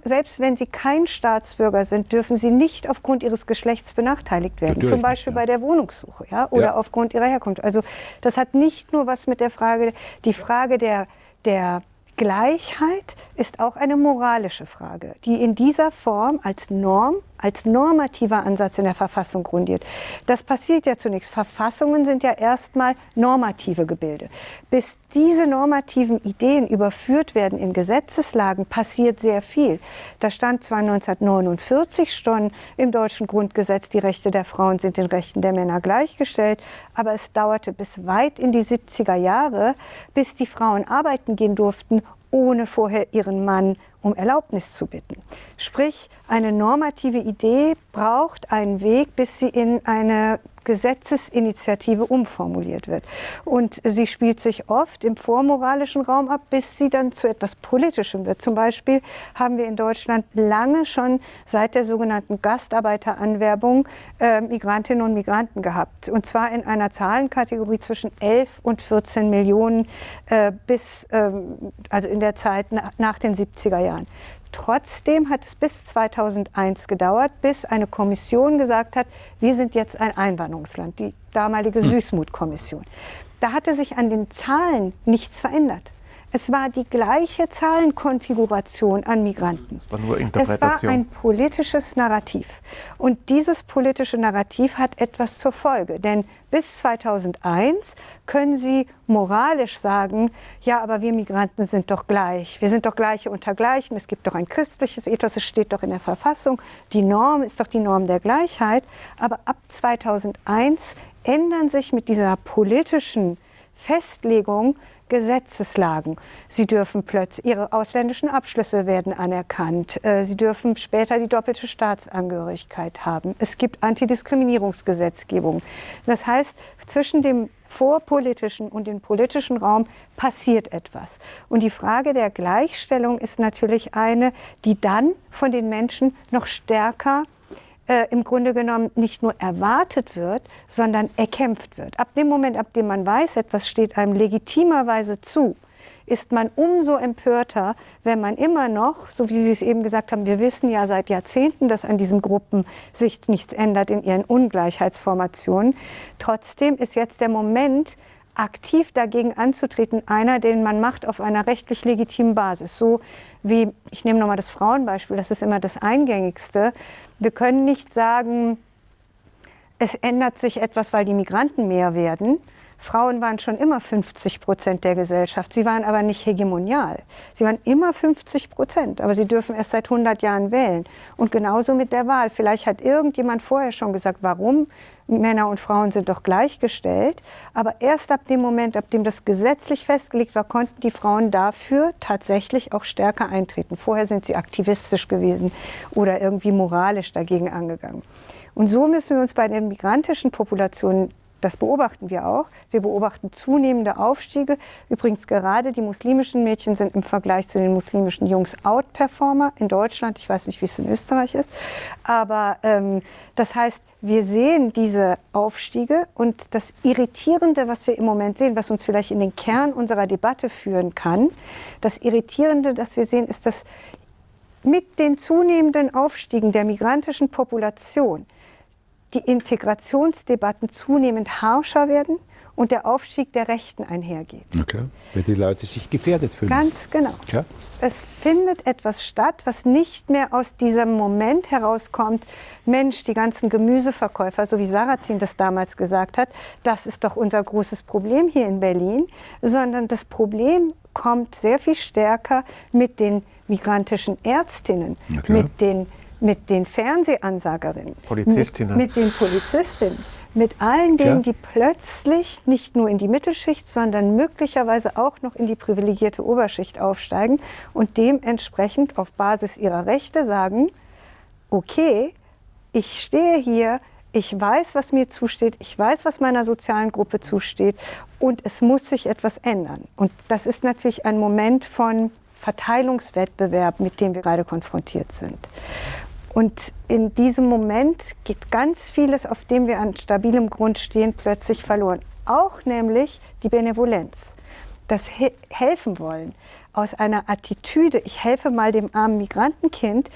selbst wenn sie kein Staatsbürger sind, dürfen sie nicht aufgrund ihres Geschlechts benachteiligt werden. Natürlich, zum Beispiel bei der Wohnungssuche, oder aufgrund ihrer Herkunft. Also das hat nicht nur was mit der Frage, die Frage der Gleichheit ist auch eine moralische Frage, die in dieser Form als Norm, als normativer Ansatz in der Verfassung grundiert. Das passiert ja zunächst. Verfassungen sind ja erstmal normative Gebilde. Bis diese normativen Ideen überführt werden in Gesetzeslagen, passiert sehr viel. Da stand zwar 1949 schon im deutschen Grundgesetz, die Rechte der Frauen sind den Rechten der Männer gleichgestellt, aber es dauerte bis weit in die 70er Jahre, bis die Frauen arbeiten gehen durften, ohne vorher ihren Mann um Erlaubnis zu bitten. Sprich, eine normative Idee braucht einen Weg, bis sie in eine Gesetzesinitiative umformuliert wird. Und sie spielt sich oft im vormoralischen Raum ab, bis sie dann zu etwas Politischem wird. Zum Beispiel haben wir in Deutschland lange schon seit der sogenannten Gastarbeiteranwerbung Migrantinnen und Migranten gehabt. Und zwar in einer Zahlenkategorie zwischen 11 und 14 Millionen also in der Zeit nach den 70er Jahren. Trotzdem hat es bis 2001 gedauert, bis eine Kommission gesagt hat, wir sind jetzt ein Einwanderungsland, die damalige Süßmuth-Kommission. Da hatte sich an den Zahlen nichts verändert. Es war die gleiche Zahlenkonfiguration an Migranten. Es war nur Interpretation. Es war ein politisches Narrativ. Und dieses politische Narrativ hat etwas zur Folge. Denn bis 2001 können Sie moralisch sagen, ja, aber wir Migranten sind doch gleich. Wir sind doch Gleiche unter Gleichen. Es gibt doch ein christliches Ethos, es steht doch in der Verfassung. Die Norm ist doch die Norm der Gleichheit. Aber ab 2001 ändern sich mit dieser politischen Festlegung Gesetzeslagen. Sie dürfen plötzlich, ihre ausländischen Abschlüsse werden anerkannt. Sie dürfen später die doppelte Staatsangehörigkeit haben. Es gibt Antidiskriminierungsgesetzgebung. Das heißt, zwischen dem vorpolitischen und dem politischen Raum passiert etwas. Und die Frage der Gleichstellung ist natürlich eine, die dann von den Menschen noch stärker im Grunde genommen nicht nur erwartet wird, sondern erkämpft wird. Ab dem Moment, ab dem man weiß, etwas steht einem legitimerweise zu, ist man umso empörter, wenn man immer noch, so wie Sie es eben gesagt haben, wir wissen ja seit Jahrzehnten, dass an diesen Gruppen sich nichts ändert in ihren Ungleichheitsformationen. Trotzdem ist jetzt der Moment, aktiv dagegen anzutreten, einer, den man macht auf einer rechtlich legitimen Basis. So wie, ich nehme nochmal das Frauenbeispiel, das ist immer das Eingängigste. Wir können nicht sagen, es ändert sich etwas, weil die Migranten mehr werden. Frauen waren schon immer 50% der Gesellschaft. Sie waren aber nicht hegemonial. Sie waren immer 50%, aber sie dürfen erst seit 100 Jahren wählen. Und genauso mit der Wahl. Vielleicht hat irgendjemand vorher schon gesagt, warum? Männer und Frauen sind doch gleichgestellt. Aber erst ab dem Moment, ab dem das gesetzlich festgelegt war, konnten die Frauen dafür tatsächlich auch stärker eintreten. Vorher sind sie aktivistisch gewesen oder irgendwie moralisch dagegen angegangen. Und so müssen wir uns bei den migrantischen Populationen das beobachten wir auch. Wir beobachten zunehmende Aufstiege. Übrigens gerade die muslimischen Mädchen sind im Vergleich zu den muslimischen Jungs Outperformer in Deutschland. Ich weiß nicht, wie es in Österreich ist. Aber das heißt, wir sehen diese Aufstiege und das Irritierende, was wir im Moment sehen, was uns vielleicht in den Kern unserer Debatte führen kann, das Irritierende, das wir sehen, ist, dass mit den zunehmenden Aufstiegen der migrantischen Population die Integrationsdebatten zunehmend harscher werden und der Aufstieg der Rechten einhergeht. Okay. Weil die Leute sich gefährdet fühlen. Ganz genau. Ja. Es findet etwas statt, was nicht mehr aus diesem Moment herauskommt, Mensch, die ganzen Gemüseverkäufer, so wie Sarrazin das damals gesagt hat, das ist doch unser großes Problem hier in Berlin, sondern das Problem kommt sehr viel stärker mit den migrantischen Ärztinnen, mit den Fernsehansagerinnen, Polizistinnen. mit den Polizistinnen, mit allen denen, die plötzlich nicht nur in die Mittelschicht, sondern möglicherweise auch noch in die privilegierte Oberschicht aufsteigen und dementsprechend auf Basis ihrer Rechte sagen, okay, ich stehe hier, ich weiß, was mir zusteht, ich weiß, was meiner sozialen Gruppe zusteht und es muss sich etwas ändern. Und das ist natürlich ein Moment von Verteilungswettbewerb, mit dem wir gerade konfrontiert sind. Und in diesem Moment geht ganz vieles, auf dem wir an stabilem Grund stehen, plötzlich verloren. Auch nämlich die Benevolenz, das Helfen wollen aus einer Attitüde, ich helfe mal dem armen Migrantenkind,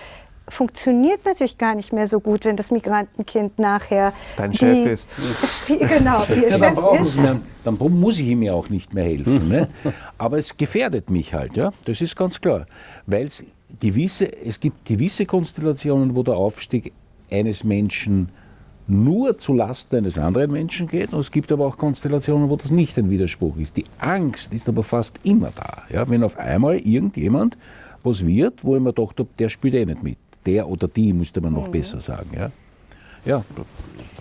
funktioniert natürlich gar nicht mehr so gut, wenn das Migrantenkind nachher dein Chef ist. Genau, ihr Ja, Chef ist. dann muss ich ihm ja auch nicht mehr helfen. Ne? Aber es gefährdet mich halt, ja? Das ist ganz klar. Weil es gibt gewisse Konstellationen, wo der Aufstieg eines Menschen nur zu Lasten eines anderen Menschen geht. Und es gibt aber auch Konstellationen, wo das nicht ein Widerspruch ist. Die Angst ist aber fast immer da. Ja? Wenn auf einmal irgendjemand was wird, wo ich mir dachte, der spielt eh nicht mit. Der oder die, müsste man noch besser sagen. Ja, ja,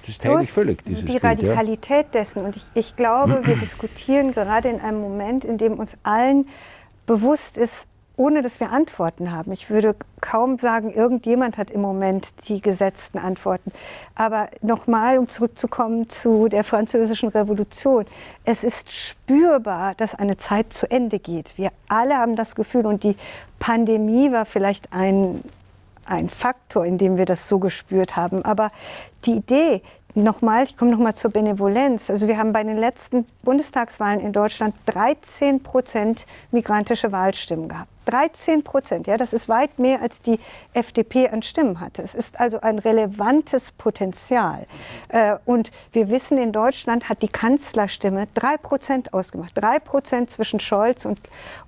das teile ich völlig, dieses die Bild. Radikalität dessen. Und ich glaube, wir diskutieren gerade in einem Moment, in dem uns allen bewusst ist, ohne dass wir Antworten haben. Ich würde kaum sagen, irgendjemand hat im Moment die gesetzten Antworten. Aber nochmal, um zurückzukommen zu der Französischen Revolution. Es ist spürbar, dass eine Zeit zu Ende geht. Wir alle haben das Gefühl, und die Pandemie war vielleicht ein Faktor, in dem wir das so gespürt haben. Aber die Idee, ich komme nochmal zur Benevolenz. Also wir haben bei den letzten Bundestagswahlen in Deutschland 13% migrantische Wahlstimmen gehabt. 13%, ja, das ist weit mehr, als die FDP an Stimmen hatte. Es ist also ein relevantes Potenzial. Und wir wissen, in Deutschland hat die Kanzlerstimme 3% ausgemacht. 3% zwischen Scholz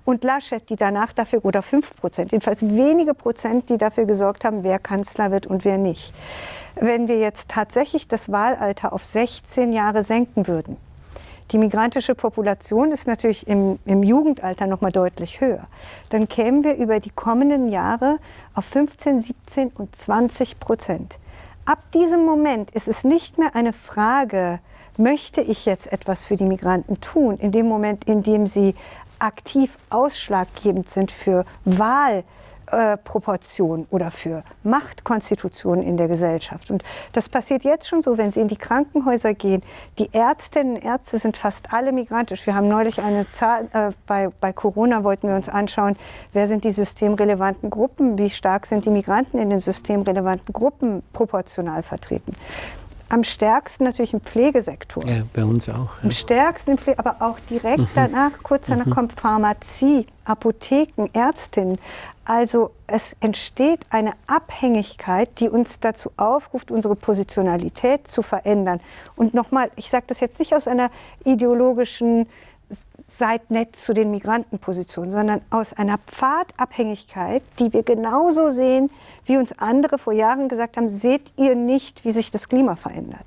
und Laschet, die danach dafür, oder 5%, jedenfalls wenige Prozent, die dafür gesorgt haben, wer Kanzler wird und wer nicht. Wenn wir jetzt tatsächlich das Wahlalter auf 16 Jahre senken würden, die migrantische Population ist natürlich im Jugendalter noch mal deutlich höher. Dann kämen wir über die kommenden Jahre auf 15, 17 und 20%. Ab diesem Moment ist es nicht mehr eine Frage, möchte ich jetzt etwas für die Migranten tun? In dem Moment, in dem sie aktiv ausschlaggebend sind für Wahlproportionen oder für Machtkonstitutionen in der Gesellschaft. Und das passiert jetzt schon so, wenn Sie in die Krankenhäuser gehen. Die Ärztinnen und Ärzte sind fast alle migrantisch. Wir haben neulich eine Zahl, bei Corona wollten wir uns anschauen, wer sind die systemrelevanten Gruppen, wie stark sind die Migranten in den systemrelevanten Gruppen proportional vertreten. Am stärksten natürlich im Pflegesektor. Ja, bei uns auch. Ja. Am stärksten im Pflege, aber auch direkt danach, kurz danach kommt Pharmazie, Apotheken, Ärztinnen. Also es entsteht eine Abhängigkeit, die uns dazu aufruft, unsere Positionalität zu verändern. Und nochmal, ich sage das jetzt nicht aus einer ideologischen seid nett zu den Migrantenpositionen, sondern aus einer Pfadabhängigkeit, die wir genauso sehen, wie uns andere vor Jahren gesagt haben, seht ihr nicht, wie sich das Klima verändert.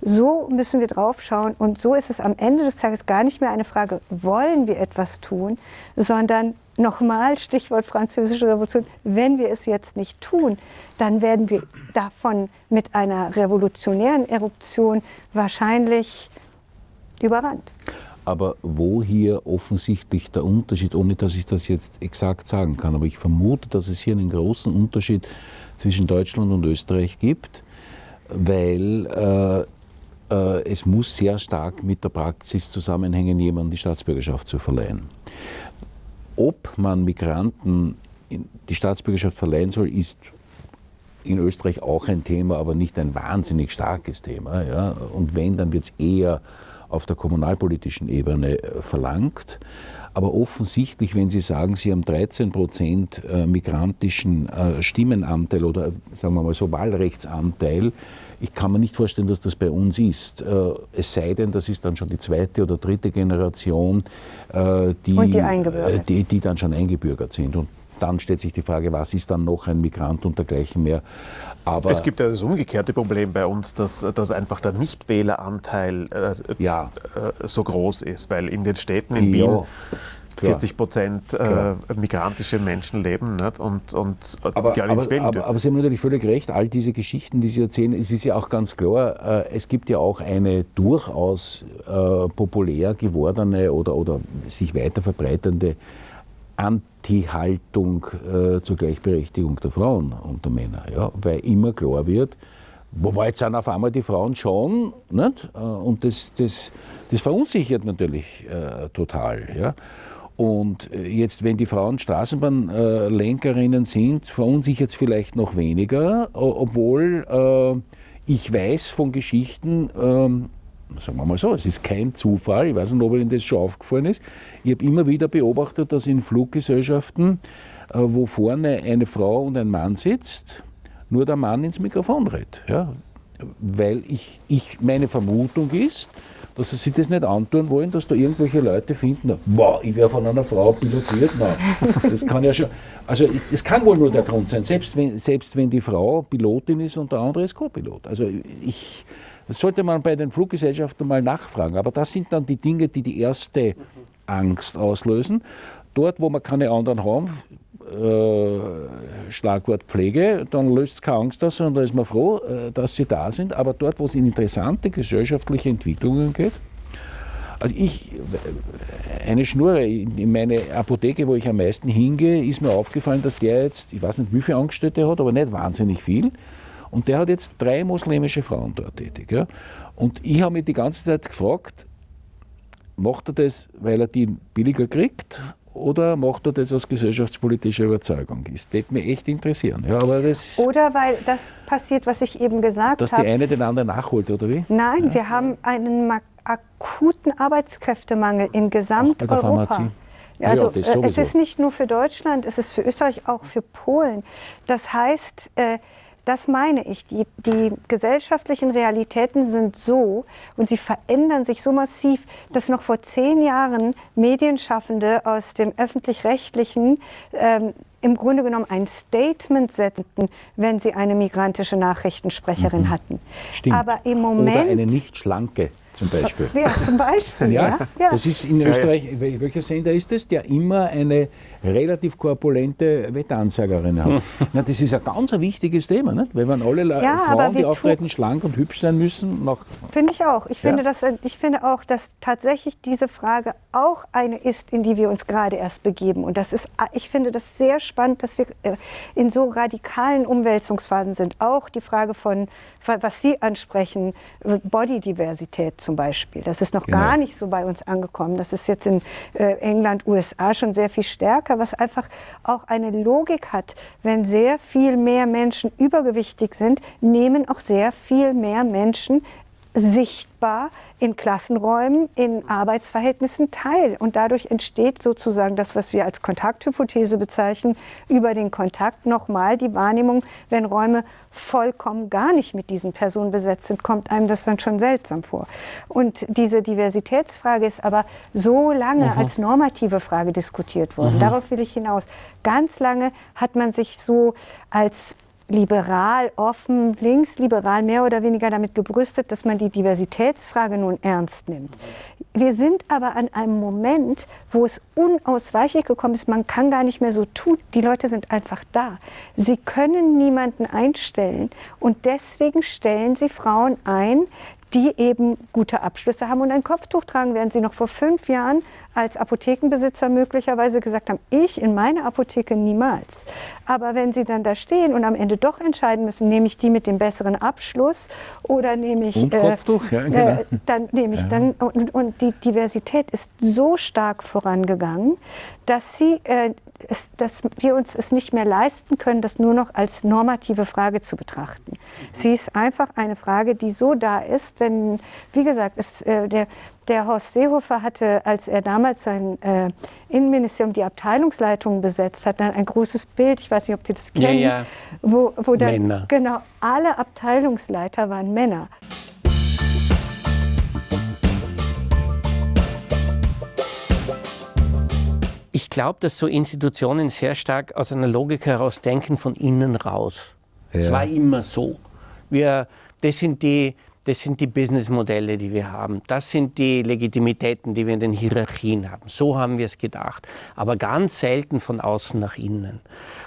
So müssen wir drauf schauen und so ist es am Ende des Tages gar nicht mehr eine Frage, wollen wir etwas tun, sondern nochmal Stichwort Französische Revolution, wenn wir es jetzt nicht tun, dann werden wir davon mit einer revolutionären Eruption wahrscheinlich überrannt. Aber wo hier offensichtlich der Unterschied, ohne dass ich das jetzt exakt sagen kann, aber ich vermute, dass es hier einen großen Unterschied zwischen Deutschland und Österreich gibt, weil es muss sehr stark mit der Praxis zusammenhängen, jemandem die Staatsbürgerschaft zu verleihen. Ob man Migranten die Staatsbürgerschaft verleihen soll, ist in Österreich auch ein Thema, aber nicht ein wahnsinnig starkes Thema. Ja? Und wenn, dann wird es eher auf der kommunalpolitischen Ebene verlangt. Aber offensichtlich, wenn Sie sagen, Sie haben 13% migrantischen Stimmenanteil oder sagen wir mal so Wahlrechtsanteil, ich kann mir nicht vorstellen, dass das bei uns ist. Es sei denn, das ist dann schon die zweite oder dritte Generation, die dann schon eingebürgert sind. Und dann stellt sich die Frage, was ist dann noch ein Migrant und dergleichen mehr. Aber es gibt ja das umgekehrte Problem bei uns, dass einfach der Nichtwähleranteil so groß ist, weil in den Städten in Wien 40% migrantische Menschen leben, nicht? Und die alle nicht wählen dürfen. Aber Sie haben natürlich völlig recht, all diese Geschichten, die Sie erzählen, es ist ja auch ganz klar, es gibt ja auch eine durchaus populär gewordene oder sich weiter verbreitende Anti-Haltung zur Gleichberechtigung der Frauen und der Männer, ja, weil immer klar wird, jetzt sind auf einmal die Frauen schon, nicht? Und das verunsichert natürlich total. Ja. Und jetzt, wenn die Frauen Straßenbahnlenkerinnen sind, verunsichert es vielleicht noch weniger, obwohl ich weiß von Geschichten, sagen wir mal so, es ist kein Zufall, ich weiß nicht, ob Ihnen das schon aufgefallen ist. Ich habe immer wieder beobachtet, dass in Fluggesellschaften, wo vorne eine Frau und ein Mann sitzt, nur der Mann ins Mikrofon redet. Ja? Weil meine Vermutung ist, dass sie das nicht antun wollen, dass da irgendwelche Leute finden, wow, ich wäre von einer Frau pilotiert. Nein, das kann ja schon, also das kann wohl nur der Grund sein, selbst wenn die Frau Pilotin ist und der andere ist Co-Pilot. Also das sollte man bei den Fluggesellschaften mal nachfragen. Aber das sind dann die Dinge, die die erste Angst auslösen. Dort, wo wir keine anderen haben, Schlagwort Pflege, dann löst es keine Angst aus, sondern da ist man froh, dass sie da sind. Aber dort, wo es in interessante gesellschaftliche Entwicklungen geht, also eine Schnurre in meine Apotheke, wo ich am meisten hingehe, ist mir aufgefallen, dass der jetzt, ich weiß nicht, wie viele Angestellte hat, aber nicht wahnsinnig viel. Und der hat jetzt 3 muslimische Frauen dort tätig. Ja? Und ich habe mich die ganze Zeit gefragt, macht er das, weil er die billiger kriegt, oder macht er das aus gesellschaftspolitischer Überzeugung? Das würde mich echt interessieren. Ja, aber oder weil das passiert, was ich eben gesagt habe. Dass die eine den anderen nachholt, oder wie? Nein, ja. Wir haben einen akuten Arbeitskräftemangel in Gesamteuropa. Also es ist nicht nur für Deutschland, es ist für Österreich, auch für Polen. Das heißt, das meine ich, die gesellschaftlichen Realitäten sind so und sie verändern sich so massiv, dass noch vor 10 Jahren Medienschaffende aus dem Öffentlich-Rechtlichen im Grunde genommen ein Statement setzten, wenn sie eine migrantische Nachrichtensprecherin hatten. Stimmt. Aber im Moment, oder eine nicht schlanke zum Beispiel. Ja, zum Beispiel. Ja, das ist in Österreich, welcher Sender ist das, der immer eine relativ korpulente Wettansagerin hat. Na, das ist ein ganz wichtiges Thema, nicht? Weil wenn alle Frauen, die auftreten, schlank und hübsch sein müssen, finde ich auch. Ich finde auch, dass tatsächlich diese Frage auch eine ist, in die wir uns gerade erst begeben. Und ich finde das sehr spannend, dass wir in so radikalen Umwälzungsphasen sind. Auch die Frage von, was Sie ansprechen, Bodydiversität zum Beispiel. Das ist noch gar nicht so bei uns angekommen. Das ist jetzt in England, USA schon sehr viel stärker, was einfach auch eine Logik hat. Wenn sehr viel mehr Menschen übergewichtig sind, nehmen auch sehr viel mehr Menschen sichtbar in Klassenräumen, in Arbeitsverhältnissen teil. Und dadurch entsteht sozusagen das, was wir als Kontakthypothese bezeichnen, über den Kontakt nochmal die Wahrnehmung, wenn Räume vollkommen gar nicht mit diesen Personen besetzt sind, kommt einem das dann schon seltsam vor. Und diese Diversitätsfrage ist aber so lange als normative Frage diskutiert worden. Darauf will ich hinaus. Ganz lange hat man sich so als liberal, offen, linksliberal mehr oder weniger damit gebrüstet, dass man die Diversitätsfrage nun ernst nimmt. Wir sind aber an einem Moment, wo es unausweichlich gekommen ist, man kann gar nicht mehr so tun. Die Leute sind einfach da. Sie können niemanden einstellen und deswegen stellen sie Frauen ein, die eben gute Abschlüsse haben und ein Kopftuch tragen, während sie noch vor 5 Jahren als Apothekenbesitzer möglicherweise gesagt haben, ich in meine Apotheke niemals. Aber wenn sie dann da stehen und am Ende doch entscheiden müssen, nehme ich die mit dem besseren Abschluss oder nehme ich Kopftuch, ja, genau. dann nehme ich dann und die Diversität ist so stark vorangegangen, dass dass wir uns es nicht mehr leisten können, das nur noch als normative Frage zu betrachten. Sie ist einfach eine Frage, die so da ist, wenn, wie gesagt, der Horst Seehofer hatte, als er damals sein Innenministerium, die Abteilungsleitung besetzt hat, dann ein großes Bild, ich weiß nicht, ob Sie das kennen, ja. wo dann, Männer. genau, alle Abteilungsleiter waren Männer. Ich glaube, dass so Institutionen sehr stark aus einer Logik heraus denken, von innen raus. Es war immer so. Das sind die Businessmodelle, die wir haben. Das sind die Legitimitäten, die wir in den Hierarchien haben. So haben wir es gedacht. Aber ganz selten von außen nach innen.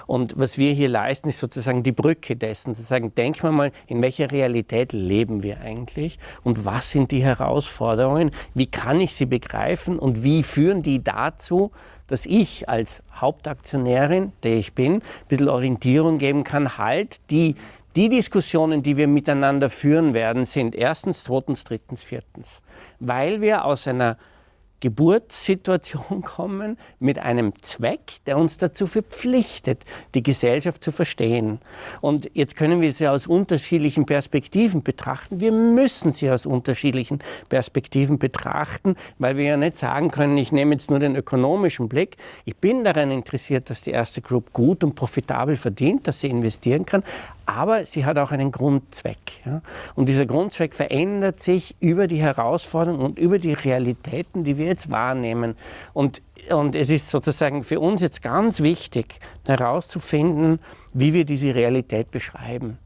Und was wir hier leisten, ist sozusagen die Brücke dessen. Zu sagen, denken wir mal, in welcher Realität leben wir eigentlich? Und was sind die Herausforderungen? Wie kann ich sie begreifen? Und wie führen die dazu, dass ich als Hauptaktionärin, der ich bin, ein bisschen Orientierung geben kann, halt die Diskussionen, die wir miteinander führen werden, sind erstens, zweitens, drittens, viertens. Weil wir aus einer Geburtssituation kommen mit einem Zweck, der uns dazu verpflichtet, die Gesellschaft zu verstehen. Und jetzt können wir sie aus unterschiedlichen Perspektiven betrachten. Wir müssen sie aus unterschiedlichen Perspektiven betrachten, weil wir ja nicht sagen können, ich nehme jetzt nur den ökonomischen Blick. Ich bin daran interessiert, dass die erste Group gut und profitabel verdient, dass sie investieren kann. Aber sie hat auch einen Grundzweck. Ja? Und dieser Grundzweck verändert sich über die Herausforderungen und über die Realitäten, die wir jetzt wahrnehmen. Und es ist sozusagen für uns jetzt ganz wichtig, herauszufinden, wie wir diese Realität beschreiben.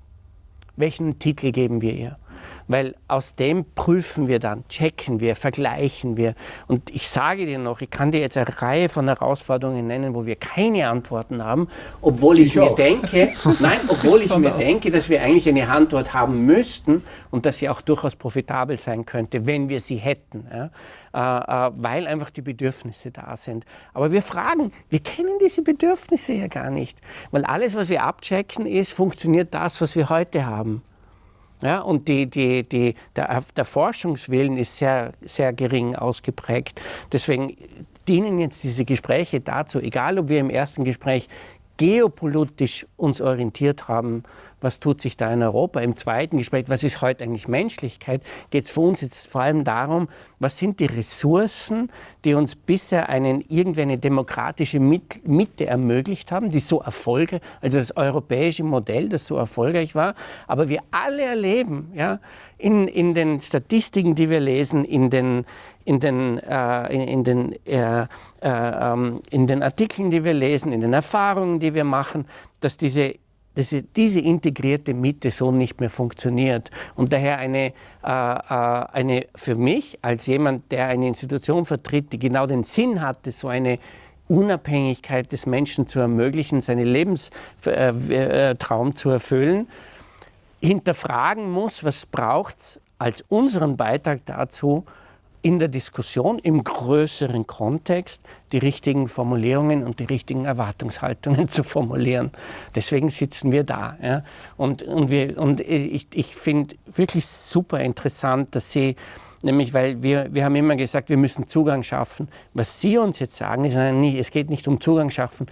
Welchen Titel geben wir ihr? Weil aus dem prüfen wir dann, checken wir, vergleichen wir. Und ich sage dir noch, ich kann dir jetzt eine Reihe von Herausforderungen nennen, wo wir keine Antworten haben, obwohl ich mir denke, dass wir eigentlich eine Antwort haben müssten und dass sie auch durchaus profitabel sein könnte, wenn wir sie hätten. Ja? Weil einfach die Bedürfnisse da sind. Aber wir kennen diese Bedürfnisse ja gar nicht. Weil alles, was wir abchecken, ist, funktioniert das, was wir heute haben. Ja, und der Forschungswillen ist sehr, sehr gering ausgeprägt. Deswegen dienen jetzt diese Gespräche dazu, egal ob wir im ersten Gespräch geopolitisch uns orientiert haben, was tut sich da in Europa, im zweiten Gespräch, was ist heute eigentlich Menschlichkeit, geht es für uns jetzt vor allem darum, was sind die Ressourcen, die uns bisher irgendwie eine demokratische Mitte ermöglicht haben, die so erfolgreich, also das europäische Modell, das so erfolgreich war, aber wir alle erleben, ja, in den Statistiken, die wir lesen, in den Artikeln, die wir lesen, in den Erfahrungen, die wir machen, dass diese integrierte Mitte so nicht mehr funktioniert. Und daher eine für mich als jemand, der eine Institution vertritt, die genau den Sinn hatte, so eine Unabhängigkeit des Menschen zu ermöglichen, seinen Lebenstraum zu erfüllen, hinterfragen muss, was braucht es als unseren Beitrag dazu, in der Diskussion, im größeren Kontext, die richtigen Formulierungen und die richtigen Erwartungshaltungen zu formulieren. Deswegen sitzen wir da. Ja? Und ich finde wirklich super interessant, dass Sie, nämlich weil wir haben immer gesagt, wir müssen Zugang schaffen. Was Sie uns jetzt sagen, ist nicht, es geht nicht um Zugang schaffen,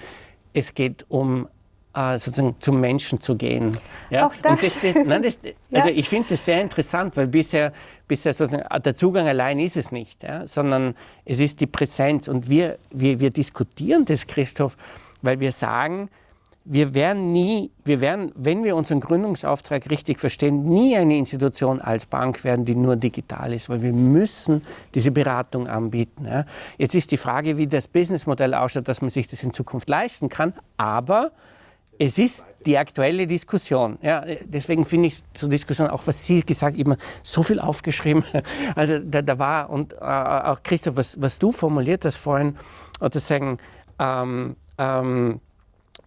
es geht um sozusagen zum Menschen zu gehen. Ja? Auch das. Also ich finde das sehr interessant, weil bisher sozusagen, der Zugang allein ist es nicht, ja? Sondern es ist die Präsenz. Und wir diskutieren das, Christoph, weil wir sagen, wir werden, wenn wir unseren Gründungsauftrag richtig verstehen, nie eine Institution als Bank werden, die nur digital ist, weil wir müssen diese Beratung anbieten. Ja? Jetzt ist die Frage, wie das Businessmodell ausschaut, dass man sich das in Zukunft leisten kann, aber es ist die aktuelle Diskussion. Ja, deswegen finde ich zur Diskussion, auch was Sie gesagt haben, immer so viel aufgeschrieben. Also da war, und auch Christoph, was du formuliert hast vorhin, oder sagen,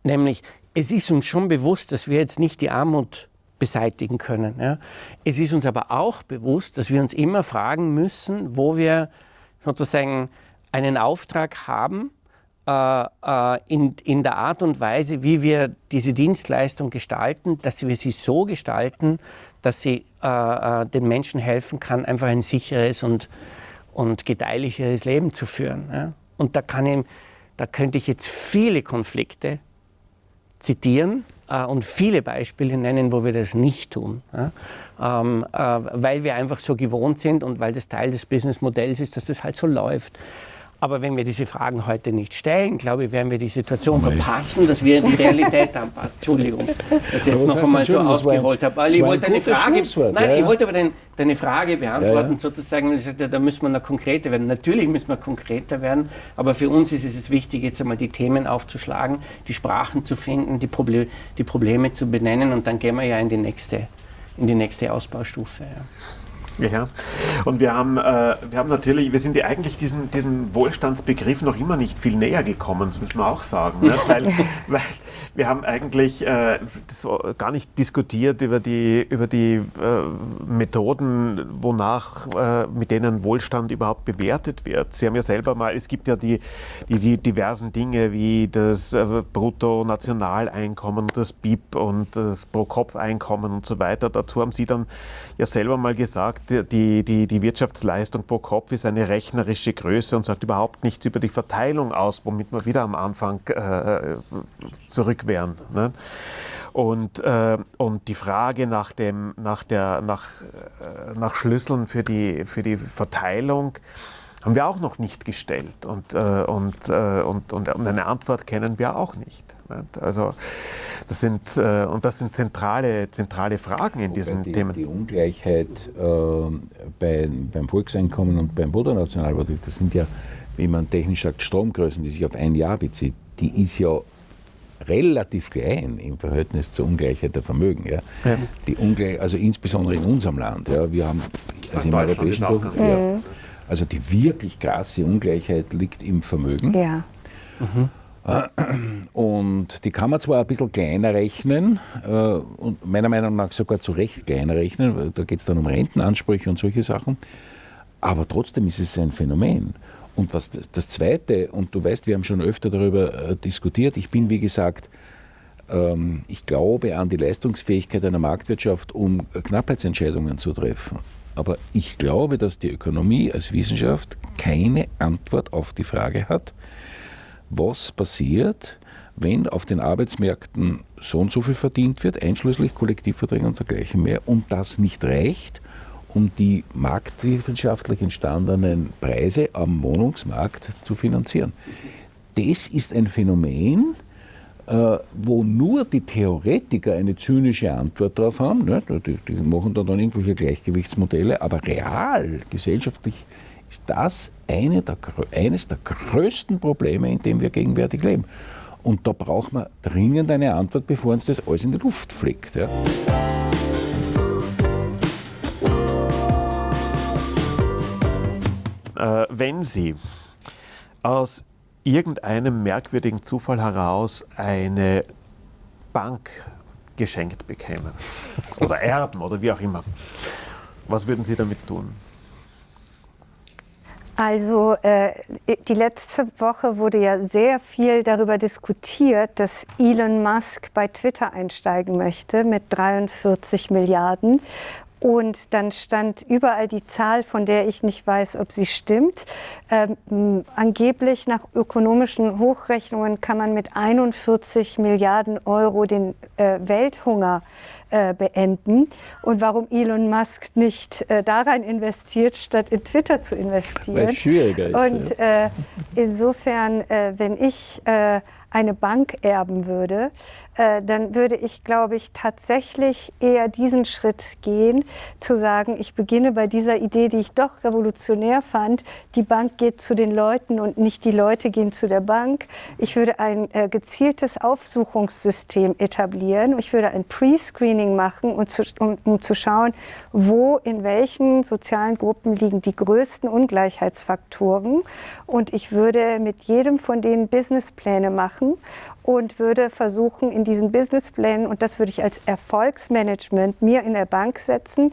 nämlich, es ist uns schon bewusst, dass wir jetzt nicht die Armut beseitigen können. Ja. Es ist uns aber auch bewusst, dass wir uns immer fragen müssen, wo wir sozusagen einen Auftrag haben, in der Art und Weise, wie wir diese Dienstleistung gestalten, dass wir sie so gestalten, dass sie den Menschen helfen kann, einfach ein sicheres und gedeihlicheres Leben zu führen. Ja. Und da könnte ich jetzt viele Konflikte zitieren und viele Beispiele nennen, wo wir das nicht tun. Ja. Weil wir einfach so gewohnt sind und weil das Teil des Businessmodells ist, dass das halt so läuft. Aber wenn wir diese Fragen heute nicht stellen, glaube ich, werden wir die Situation verpassen, dass wir die Realität anpassen. Entschuldigung, dass ich jetzt noch einmal so ausgeholt habe. Ich wollte aber deine Frage beantworten, sozusagen. Ich sagte, da müssen wir noch konkreter werden. Natürlich müssen wir konkreter werden, aber für uns ist es wichtig, jetzt einmal die Themen aufzuschlagen, die Sprachen zu finden, die Probleme zu benennen und dann gehen wir ja in die nächste Ausbaustufe. Ja. Ja, und wir sind ja eigentlich diesem Wohlstandsbegriff noch immer nicht viel näher gekommen, das muss man auch sagen. Ne? Weil wir haben eigentlich gar nicht diskutiert über die Methoden, mit denen Wohlstand überhaupt bewertet wird. Sie haben ja selber mal, es gibt ja die diversen Dinge wie das Bruttonationaleinkommen, das BIP und das Pro-Kopf-Einkommen und so weiter. Dazu haben Sie dann ja selber mal gesagt, die Wirtschaftsleistung pro Kopf ist eine rechnerische Größe und sagt überhaupt nichts über die Verteilung aus, womit wir wieder am Anfang zurück wären. Ne? Und die Frage nach Schlüsseln für die Verteilung haben wir auch noch nicht gestellt und eine Antwort kennen wir auch nicht. Also das sind zentrale Fragen in diesen Themen. Die Ungleichheit beim Volkseinkommen und beim Bruttonationalprodukt, das sind ja, wie man technisch sagt, Stromgrößen, die sich auf ein Jahr bezieht, die ist ja relativ klein im Verhältnis zur Ungleichheit der Vermögen. Ja. Ja. Also insbesondere in unserem Land. Ja. Wir haben also im europäischen Durchschnitt, also die wirklich krasse Ungleichheit liegt im Vermögen. Ja. Und die kann man zwar ein bisschen kleiner rechnen und meiner Meinung nach sogar zu Recht kleiner rechnen, weil da geht es dann um Rentenansprüche und solche Sachen, aber trotzdem ist es ein Phänomen. Und was das Zweite, und du weißt, wir haben schon öfter darüber diskutiert, ich bin wie gesagt, ich glaube an die Leistungsfähigkeit einer Marktwirtschaft, um Knappheitsentscheidungen zu treffen. Aber ich glaube, dass die Ökonomie als Wissenschaft keine Antwort auf die Frage hat, was passiert, wenn auf den Arbeitsmärkten so und so viel verdient wird, einschließlich Kollektivverträge und dergleichen mehr, und das nicht reicht, um die marktwirtschaftlich entstandenen Preise am Wohnungsmarkt zu finanzieren. Das ist ein Phänomen, wo nur die Theoretiker eine zynische Antwort darauf haben. Ne? Die machen dann irgendwelche Gleichgewichtsmodelle, aber real, gesellschaftlich, ist das eines der größten Probleme, in dem wir gegenwärtig leben. Und da braucht man dringend eine Antwort, bevor uns das alles in die Luft fliegt. Ja. Wenn Sie aus irgendeinem merkwürdigen Zufall heraus eine Bank geschenkt bekämen oder erben oder wie auch immer, was würden Sie damit tun? Also die letzte Woche wurde ja sehr viel darüber diskutiert, dass Elon Musk bei Twitter einsteigen möchte mit 43 Milliarden. Und dann stand überall die Zahl, von der ich nicht weiß, ob sie stimmt. Angeblich nach ökonomischen Hochrechnungen kann man mit 41 Milliarden Euro den Welthunger beenden. Und warum Elon Musk nicht da rein investiert, statt in Twitter zu investieren. Weil es schwieriger ist. Und insofern, wenn ich eine Bank erben würde, dann würde ich, glaube ich, tatsächlich eher diesen Schritt gehen, zu sagen, ich beginne bei dieser Idee, die ich doch revolutionär fand, die Bank geht zu den Leuten und nicht die Leute gehen zu der Bank. Ich würde ein gezieltes Aufsuchungssystem etablieren. Ich würde ein Pre-Screening machen, um zu schauen, wo in welchen sozialen Gruppen liegen die größten Ungleichheitsfaktoren. Und ich würde mit jedem von denen Businesspläne machen und würde versuchen, in diesen Businessplänen, und das würde ich als Erfolgsmanagement mir in der Bank setzen,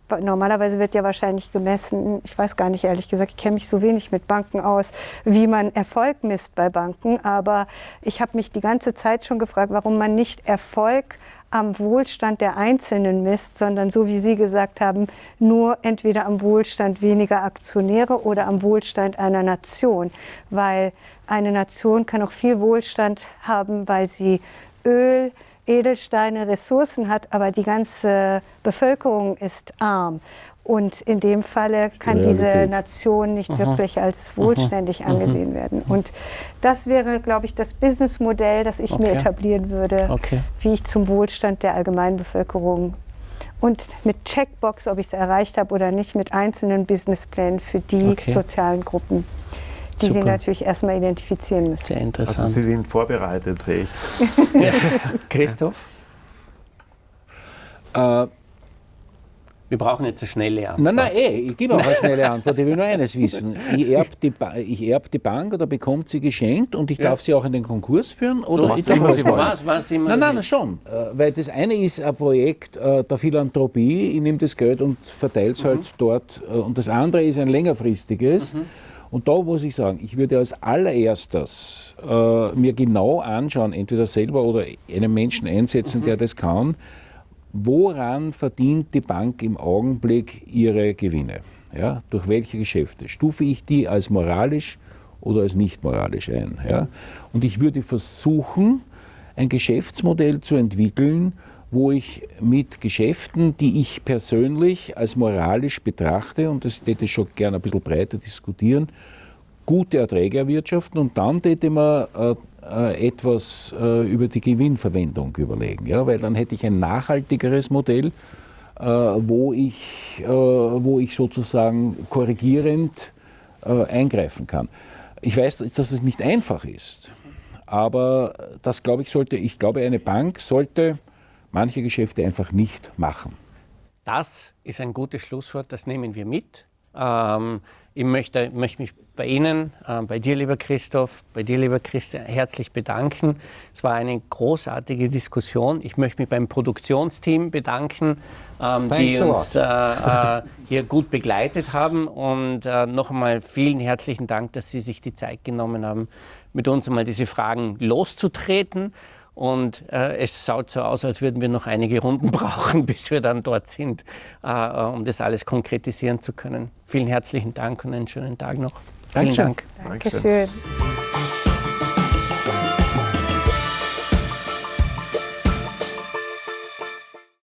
normalerweise wird ja wahrscheinlich gemessen, ich weiß gar nicht, ehrlich gesagt, ich kenne mich so wenig mit Banken aus, wie man Erfolg misst bei Banken, aber ich habe mich die ganze Zeit schon gefragt, warum man nicht Erfolg am Wohlstand der Einzelnen misst, sondern so wie Sie gesagt haben, nur entweder am Wohlstand weniger Aktionäre oder am Wohlstand einer Nation, weil eine Nation kann auch viel Wohlstand haben, weil sie Öl, Edelsteine, Ressourcen hat, aber die ganze Bevölkerung ist arm. Und in dem Falle kann diese Nation nicht wirklich als wohlständig angesehen werden. Und das wäre, glaube ich, das Businessmodell, das ich mir etablieren würde, wie ich zum Wohlstand der Allgemeinbevölkerung und mit Checkbox, ob ich es erreicht habe oder nicht, mit einzelnen Businessplänen für die sozialen Gruppen, die Sie natürlich erstmal identifizieren müssen. Sehr interessant. Also Sie sind vorbereitet, sehe ich. Christoph? Wir brauchen jetzt eine schnelle Antwort. Nein, ich gebe auch eine schnelle Antwort. Ich will nur eines wissen. Ich erb die Bank oder bekommt sie geschenkt und ich darf sie auch in den Konkurs führen? Oder was immer Sie wollen. Nein, schon. Weil das eine ist ein Projekt der Philanthropie, ich nehme das Geld und verteile es halt dort. Und das andere ist ein längerfristiges. Und da muss ich sagen, ich würde als allererstes mir genau anschauen, entweder selber oder einen Menschen einsetzen, der das kann, woran verdient die Bank im Augenblick ihre Gewinne? Ja, durch welche Geschäfte? Stufe ich die als moralisch oder als nicht moralisch ein? Ja? Und ich würde versuchen, ein Geschäftsmodell zu entwickeln, wo ich mit Geschäften, die ich persönlich als moralisch betrachte, und das hätte ich schon gerne ein bisschen breiter diskutieren, gute Erträge erwirtschaften und dann hätte man etwas über die Gewinnverwendung überlegen. Ja? Weil dann hätte ich ein nachhaltigeres Modell, wo ich sozusagen korrigierend eingreifen kann. Ich weiß, dass es nicht einfach ist, aber das glaube ich glaube, eine Bank sollte manche Geschäfte einfach nicht machen. Das ist ein gutes Schlusswort, das nehmen wir mit. Ich möchte mich bei Ihnen, bei dir, lieber Christoph, bei dir, lieber Christian, herzlich bedanken. Es war eine großartige Diskussion. Ich möchte mich beim Produktionsteam bedanken, die uns hier gut begleitet haben. Und noch einmal vielen herzlichen Dank, dass Sie sich die Zeit genommen haben, mit uns einmal diese Fragen loszutreten. Und es schaut so aus, als würden wir noch einige Runden brauchen, bis wir dann dort sind, um das alles konkretisieren zu können. Vielen herzlichen Dank und einen schönen Tag noch. Vielen Dank. Dankeschön.